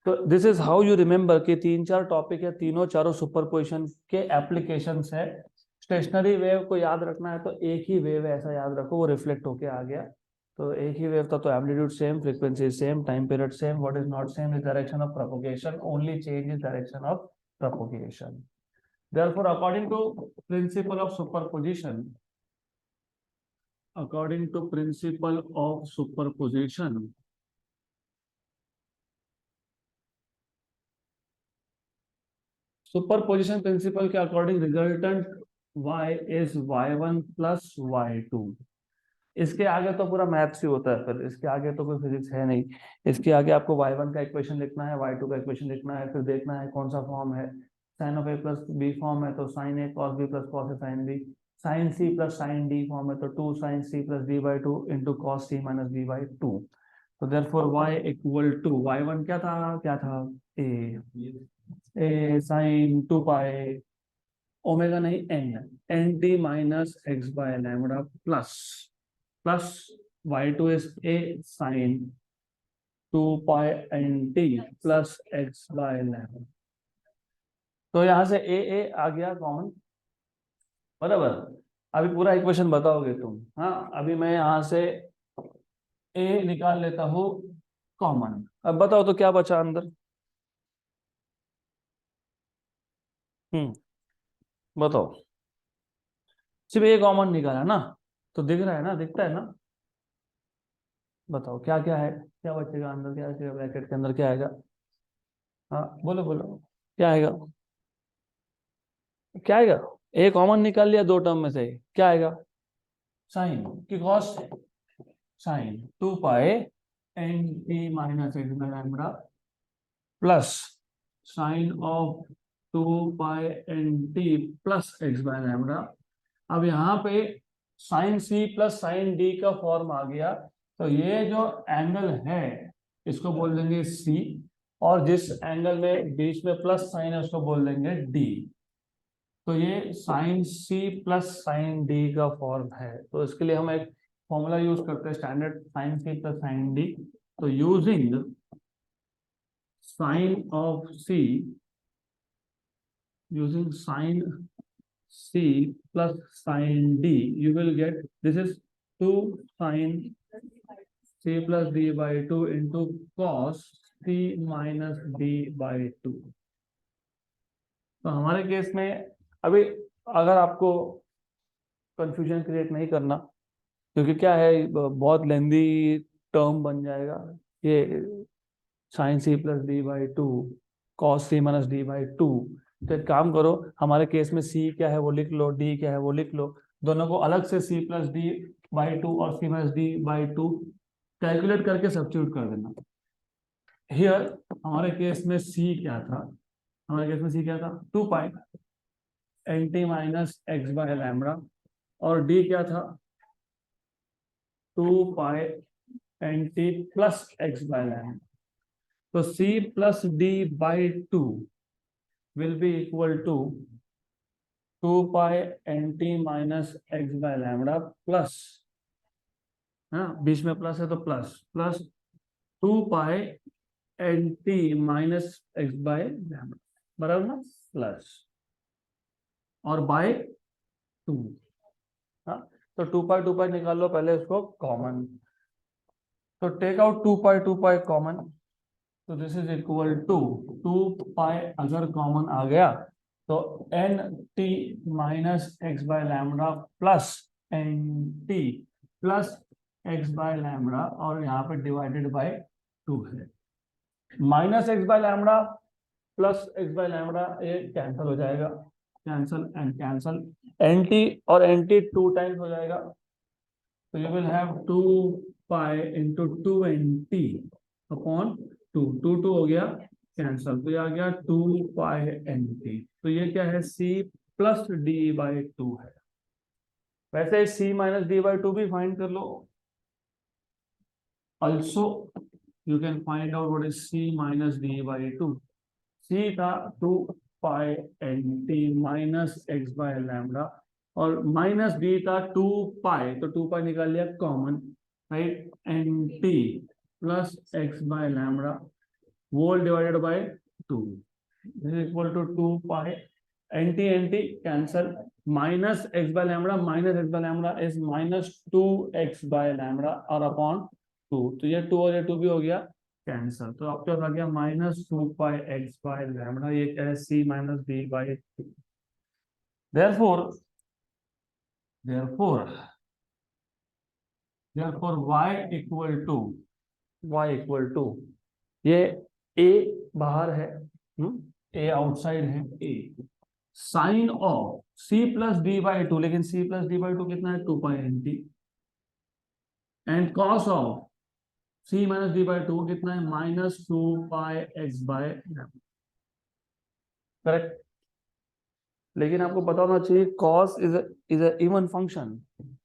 तो this is how you remember कि 3-4 टॉपिक है, तीनों चारों सुपरपोजिशन के एप्लीकेशंस है। स्टेशनरी वेव को याद रखना है तो एक ही वेव है ऐसा याद रखो, वो रिफ्लेक्ट होके आ गया। तो एक ही वेव था तो amplitude same, frequency same, time period same. What is not same is direction of propagation, only change is direction of propagation. Therefore, according to principle of superposition, superposition principle के according resultant y is y1 plus y2। इसके आगे तो पूरा maths ही होता है, फिर इसके आगे तो कोई फिजिक्स है नहीं। इसके आगे आपको y1 का इक्वेशन लिखना है, y2 का इक्वेशन लिखना है, फिर देखना है कौन सा फॉर्म है। Sine of a plus b form है तो sine a cos b plus cos a sine b. Sine C plus sine d form है तो 2 sine C plus D by two into cos C minus D by two. तो therefore y equal to y1 क्या था a sine 2 pi omega नहीं n T minus x by lambda plus plus y2 is a sin 2 pi nt plus x by lambda. तो यहां से ए आ गया common, बराबर। अभी पूरा इक्वेशन बताओगे तुम। हाँ, अभी मैं यहां से ए निकाल लेता हूं कॉमन। अब बताओ तो क्या बचा अंदर। बताओ। सिर्फ ए कॉमन निकाला ना, तो दिख रहा है ना, दिखता है ना। बताओ क्या क्या है, क्या बचेगा अंदर, क्या बचेगा ब्रैकेट के अंदर, क्या आएगा। हाँ बोलो बोलो, क्या आएगा, क्या आएगा। ए कॉमन निकाल लिया दो टर्म में से, क्या आएगा। साइन की cos sine 2 pi N T minus x by lambda plus sine of 2 pi N T plus x by lambda. अब यहाँ पे साइन सी प्लस साइन डी का फॉर्म आ गया, तो ये जो एंगल है इसको बोल देंगे सी, और जिस एंगल में बीच में प्लस साइन है उसको बोल देंगे डी। तो ये साइन सी प्लस साइन डी का फॉर्म है, तो इसके लिए हम एक फॉर्मूला यूज करते हैं, स्टैंडर्ड साइन सी प्लस साइन डी। तो using sine of c, using sine c plus sin d, you will get this is 2 sin c plus d by 2 into cos c minus d by 2। तो हमारे case में अभी अगर आपको confusion create नहीं करना, क्योंकि क्या है बहुत लेंदी टर्म बन जाएगा ये, sine C plus D by two cos C minus D by two. तो एक काम करो, हमारे केस में सी क्या है वो लिख लो, डी क्या है वो लिख लो, दोनों को अलग से c plus D by two और c minus D by two calculate करके सब्स्टिट्यूट कर देना। हियर हमारे केस में सी क्या था, हमारे केस में सी क्या था 2 pi N T minus x by lambda, और डी क्या था 2 pi N T plus x by lambda. तो c plus d by 2 will be equal to 2 pi nt minus x by lambda plus, हाँ बीच में plus है तो plus plus 2 pi nt minus x by lambda, बराबर ना, plus और bye 2। हाँ, तो 2 पाई निकाल लो पहले उसको कॉमन। तो टेक आउट 2 पाई कॉमन, तो this is equal to 2 pi अगर कॉमन आ गया तो n T minus x by lambda plus n T plus x by lambda, और यहाँ पे डिवाइडेड बाय 2 है। Minus x by lambda plus x by lambda ये कैंसिल हो जाएगा, cancel and cancel, n t और एन टी 2 टाइम्स हो जाएगा, तो you will have 2 pi into 2 n t upon 2, 2 हो गया कैंसल, तो ये आ गया 2 पाई एन टी। तो ये क्या है c plus D by two है। वैसे c minus D by two भी फाइंड कर लो, also you can find out what is c minus D by two. c था 2 pi N T minus x by lambda, और minus D था 2 pi, तो 2 पाई निकाल लिया common, right, N T plus x by lambda whole divided by 2, this is equal to 2 pi nt cancel, minus x by lambda is minus 2x by lambda और upon 2, तो ये 2 और ये 2 भी हो गया कैंसल, तो आपके पास आ गया minus 2 pi x by lambda, ये क्या है c minus D by to. therefore y equal to ये a बाहर है, ए आउटसाइड है a, sine of c plus D by two, लेकिन c plus D by two कितना है 2π/nt, and cos of c minus D by two कितना है -2πx/, correct. लेकिन आपको पता होना चाहिए cos is a even function,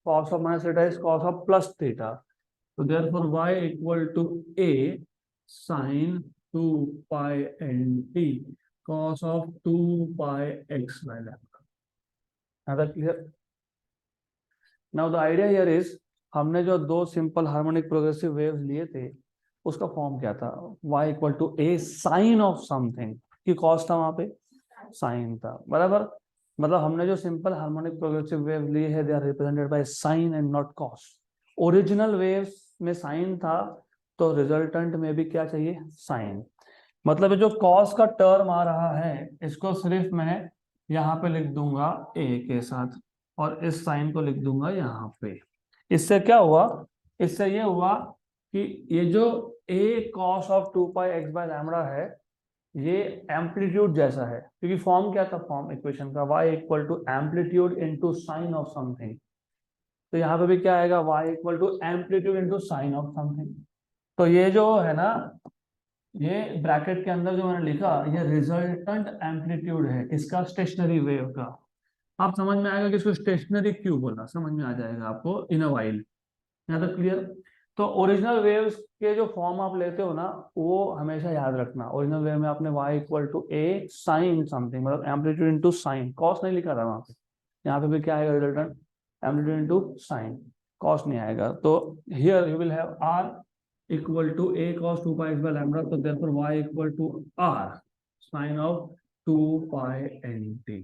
cos of minus theta is cos of plus theta, तो therefore y equal to a sin 2π/nt cos of 2πx/λ. Now that clear? Now the idea here is, हमने जो दो simple harmonic progressive waves लिए थे उसका form क्या था, y equal to a sine of something, कि cos था वहां पे साइन था, बराबर। मतलब हमने जो सिंपल हार्मोनिक प्रोग्रेसिव वेव लिए है they are represented by sine and not cos. Original waves में साइन था तो रिजल्टेंट में भी क्या चाहिए, साइन। मतलब जो कॉस का टर्म आ रहा है इसको सिर्फ मैं यहाँ पे लिख दूंगा a के साथ और इस साइन को लिख दूंगा यहाँ पे। इससे क्या हुआ, इससे ये हुआ कि ये जो a cos ऑफ 2πx/λ है ये एम्पलीट्यूड जैसा है, क्योंकि फॉर्म क्या था, फॉर्म इक्वेशन का y equal to amplitude into sine of something, तो यहाँ पे भी क्या आएगा y equal to amplitude into sine of something. तो ये जो है ना, ये ब्रैकेट के अंदर जो मैंने लिखा ये रिजल्टेंट एम्पलीट्यूड है किसका, स्टेशनरी वेव का। आप समझ में आएगा कि इसको स्टेशनरी क्यों बोला, समझ में आ जाएगा आपको इन अ वाइल। यहाँ तक क्लियर? तो ओरिजिनल वेव्स के जो फॉर्म आप लेते हो ना वो हमेशा याद रखना। ओरिजिनल वेव में आपने y equal to a sine something, मतलब एम्पलीट्यूड इनटू साइन, कॉस नहीं लिखा था वहां पे, यहाँ पे भी क्या आएगा resultant, amplitude into sine, cos नहीं आएगा। तो here you will have r equal to a cos 2πx/λ, तो therefore y equal to r sine of 2π/nt।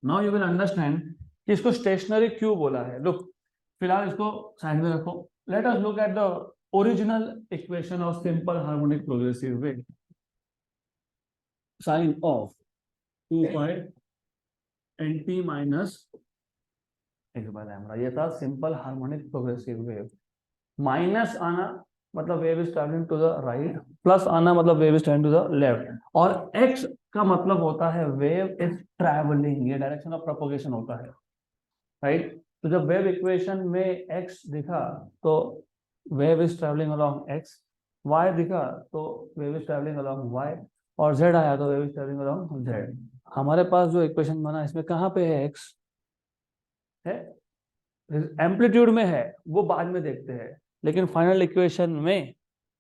Now you will understand कि इसको स्टेशनरी क्यों बोला है। लुक, फिलहाल इसको साइड में रखो, let us look at the original equation of simple harmonic progressive wave. Sine of 2π/nt minus x/λ, ये था simple harmonic progressive wave. Minus आना मतलब wave is travelling to the right, plus आना मतलब wave is travelling to the left, और x का मतलब होता है वेव इज ट्रैवलिंग, ये डायरेक्शन ऑफ प्रोपोगेशन होता है, राइट। तो जब वेव इक्वेशन में x दिखा तो wave is travelling along x, y दिखा तो wave is travelling along y, और z आया तो wave is travelling along z। हमारे पास जो इक्वेशन बना इसमें कहाँ पे है x है, एम्पलीट्यूड में है, वो बाद में देखते हैं, लेकिन फाइनल इक्वेशन में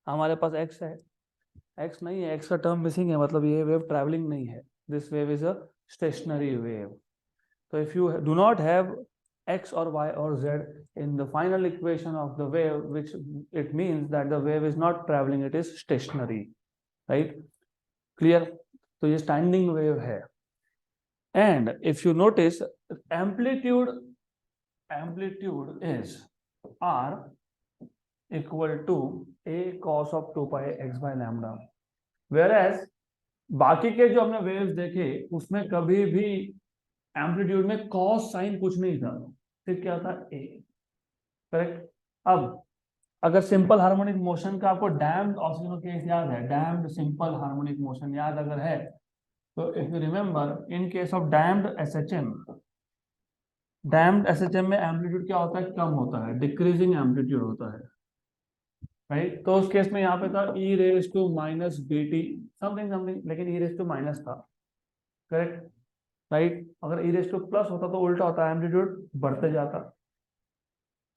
हमारे पास x है, x नहीं है, x का टर्म मिसिंग है, मतलब ये वेव ट्रैवलिंग नहीं है, this wave is a stationary wave. So if you do not have x or y or z in the final equation of the wave, which it means that the wave is not traveling, it is stationary, right? Clear? तो ये standing wave है। And if you notice, amplitude is r equal to a cos of 2πx/λ, whereas बाकी के जो हमने waves देखे उसमें कभी भी एम्पलीट्यूड में कॉस साइन कुछ नहीं था, फिर क्या था ए, करेक्ट। अब अगर सिंपल हार्मोनिक मोशन का आपको डैम्ड ऑसिलेटर केस याद है, डैम्ड सिंपल हार्मोनिक मोशन याद अगर है तो if you remember in case of damped SHM, damped SHM में एम्पलीट्यूड क्या होता है, कम होता है, डिक्रीजिंग एम्पलीट्यूड होता है, राइट। तो उस केस में यहाँ पे था e raise to minus bt something something, लेकिन e रेज टू माइनस था, करेक्ट, राइट। अगर e रेज टू प्लस होता तो उल्टा होता, एम्पलीट्यूड बढ़ते जाता।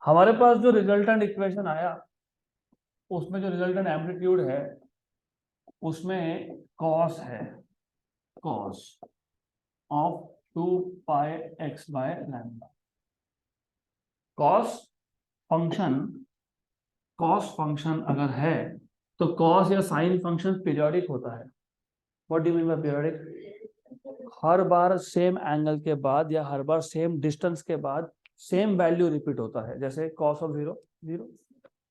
हमारे पास जो रिजल्टेंट इक्वेशन आया उसमें जो रिजल्टेंट एम्पलीट्यूड है उसमें कॉस है, cos of 2πx/λ। Cos function, cos function अगर है तो कॉस या साइन फंक्शन पीरियोडिक होता है। What do you mean by periodic? Her bar same angle के बाद या हर बार सेम डिस्टेंस के बाद सेम वैल्यू रिपीट होता है, जैसे cos ऑफ 0 0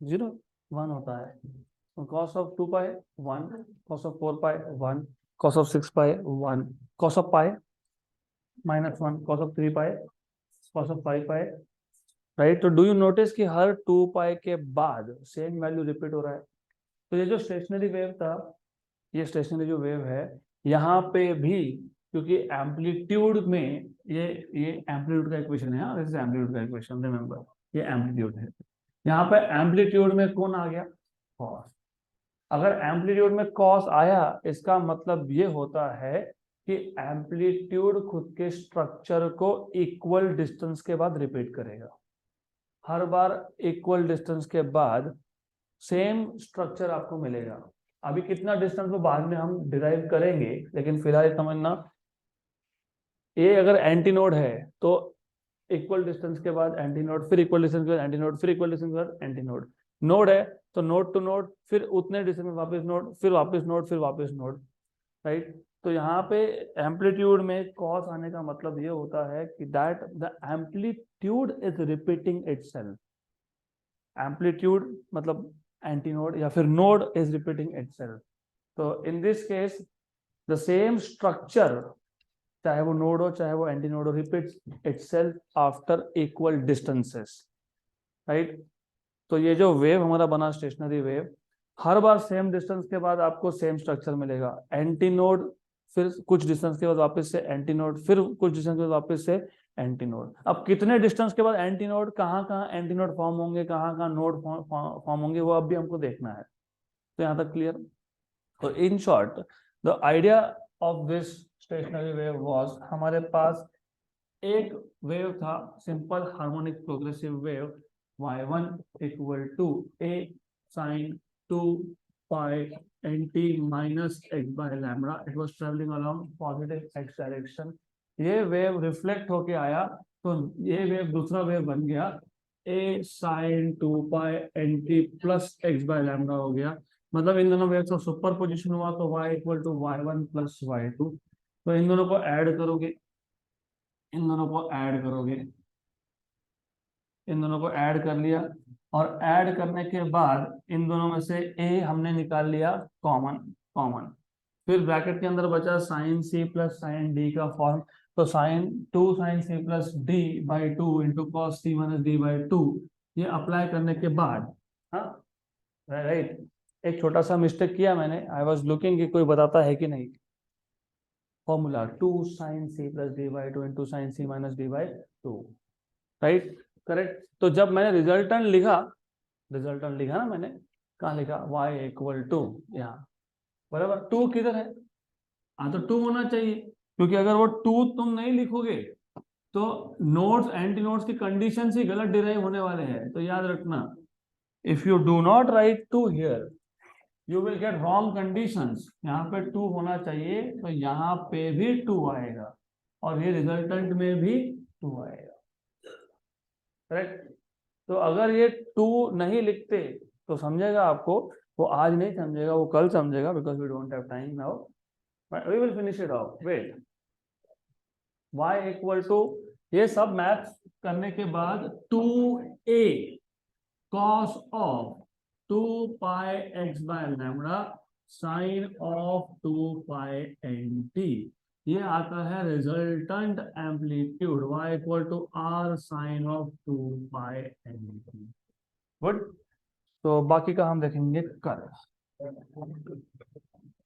0 1 होता है, cos of 2π 1, cos of 4π 1, cos of 6π 1, cos of π -1, cos of 3π, cos of 5π, right. तो डू यू नोटिस कि हर 2π के बाद सेम वैल्यू रिपीट हो रहा है। तो ये जो स्टेशनरी वेव था, ये स्टेशनरी जो वेव है यहाँ पे भी, क्योंकि एम्पलीट्यूड में ये एम्पलीट्यूड का इक्वेशन है, हाँ, दिस इज एम्पलीट्यूड का इक्वेशन, रिमेंबर ये एम्पलीट्यूड है। यहाँ पे एम्पलीट्यूड में कौन आ गया, कॉस। अगर एम्पलीट्यूड में कॉस आया, इसका मतलब ये होता है कि एम्पलीट्यूड खुद के स्ट्रक्चर को इक्वल डिस्टेंस के बाद रिपीट करेगा। हर बार इक्वल डिस्टेंस के बाद सेम स्ट्रक्चर आपको मिलेगा। अभी कितना डिस्टेंस वो बाद में हम डिराइव करेंगे, लेकिन फिलहाल समझना, ए अगर एंटी नोड है तो इक्वल डिस्टेंस के बाद एंटी नोड, फिर इक्वल डिस्टेंस के बाद एंटी नोड, फिर इक्वल डिस्टेंस के बाद एंटी नोड। नोड है तो नोड टू नोड, फिर उतने डिस्टेंस में वापस नोड, फिर वापस नोड, फिर वापस नोड, राइट। तो यहाँ पे एम्पलीट्यूड में कॉस आने का मतलब ये होता है कि that the amplitude is repeating itself. Amplitude मतलब एंटी नोड या फिर नोड इज रिपीटिंग इटसेल्फ। तो in this case the same structure, चाहे वो नोड हो चाहे वो एंटी नोड हो, repeats itself after equal distances, right. तो ये जो वेव हमारा बना स्टेशनरी वेव, हर बार सेम डिस्टेंस के बाद आपको सेम स्ट्रक्चर मिलेगा। एंटी नोड, फिर कुछ डिस्टेंस के बाद वापस से एंटी नोड, फिर कुछ डिस्टेंस के बाद वापस से एंटी नोड। अब कितने डिस्टेंस के बाद एंटी नोड, कहाँ कहाँ एंटी नोड फॉर्म होंगे, कहाँ कहाँ नोड फॉर्म होंगे, वो अब भी हमको देखना है। तो यहाँ तक क्लियर। तो in short the idea of this stationary wave was, हमारे पास एक वेव था, simple harmonic progressive wave, y1 equal to a sin 2 pi nt minus x by lambda, it was traveling along positive x direction। ये wave reflect होके आया तो ये wave दूसरा वेव बन गया, a sin 2 pi nt plus x by lambda हो गया। मतलब इन दोनों वेव का सुपर पोजिशन हुआ तो y equal to y1 plus y2। तो इन दोनों को ऐड करोगे, इन दोनों को ऐड करोगे, इन दोनों को ऐड कर लिया, और ऐड करने के बाद इन दोनों में से a हमने निकाल लिया कॉमन, कॉमन। फिर ब्रैकेट के अंदर बचा साइन सी प्लस साइन डी का फॉर्म, तो sine 2 sine C plus D by 2 into cos C minus D by 2। ये अप्लाई करने के बाद, हाँ राइट, एक छोटा सा मिस्टेक किया मैंने, आई वॉज लुकिंग कि कोई बताता है कि नहीं। Formula 2 sine C plus D by 2 into sine C minus D by 2, right, correct. तो जब मैंने रिजल्टेंट लिखा, रिजल्टेंट लिखा ना मैंने, कहाँ लिखा, y इक्वल टू, यहाँ बराबर, 2 किधर है, हाँ तो 2 होना चाहिए, क्योंकि अगर वो 2 तुम नहीं लिखोगे तो नोड्स एंटी नोड्स की कंडीशन ही गलत डिराइव होने वाले हैं। तो याद रखना, if you do not right 2 here you will get wrong conditions. यहाँ पे 2 होना चाहिए, तो यहाँ पे भी 2 आएगा, और ये रिजल्टेंट में भी 2 आएगा, करेक्ट। तो अगर ये 2 नहीं लिखते तो समझेगा आपको, वो आज नहीं समझेगा, वो कल समझेगा, because we don't have time now, but we will finish it off. Wait, y equal to, ये सब मैथ करने के बाद 2a cos of 2 pi x by lambda sin of 2 pi nt, ये आता है resultant amplitude y equal to r sin of 2 pi nt। Good. तो बाकी का हम देखेंगे कल।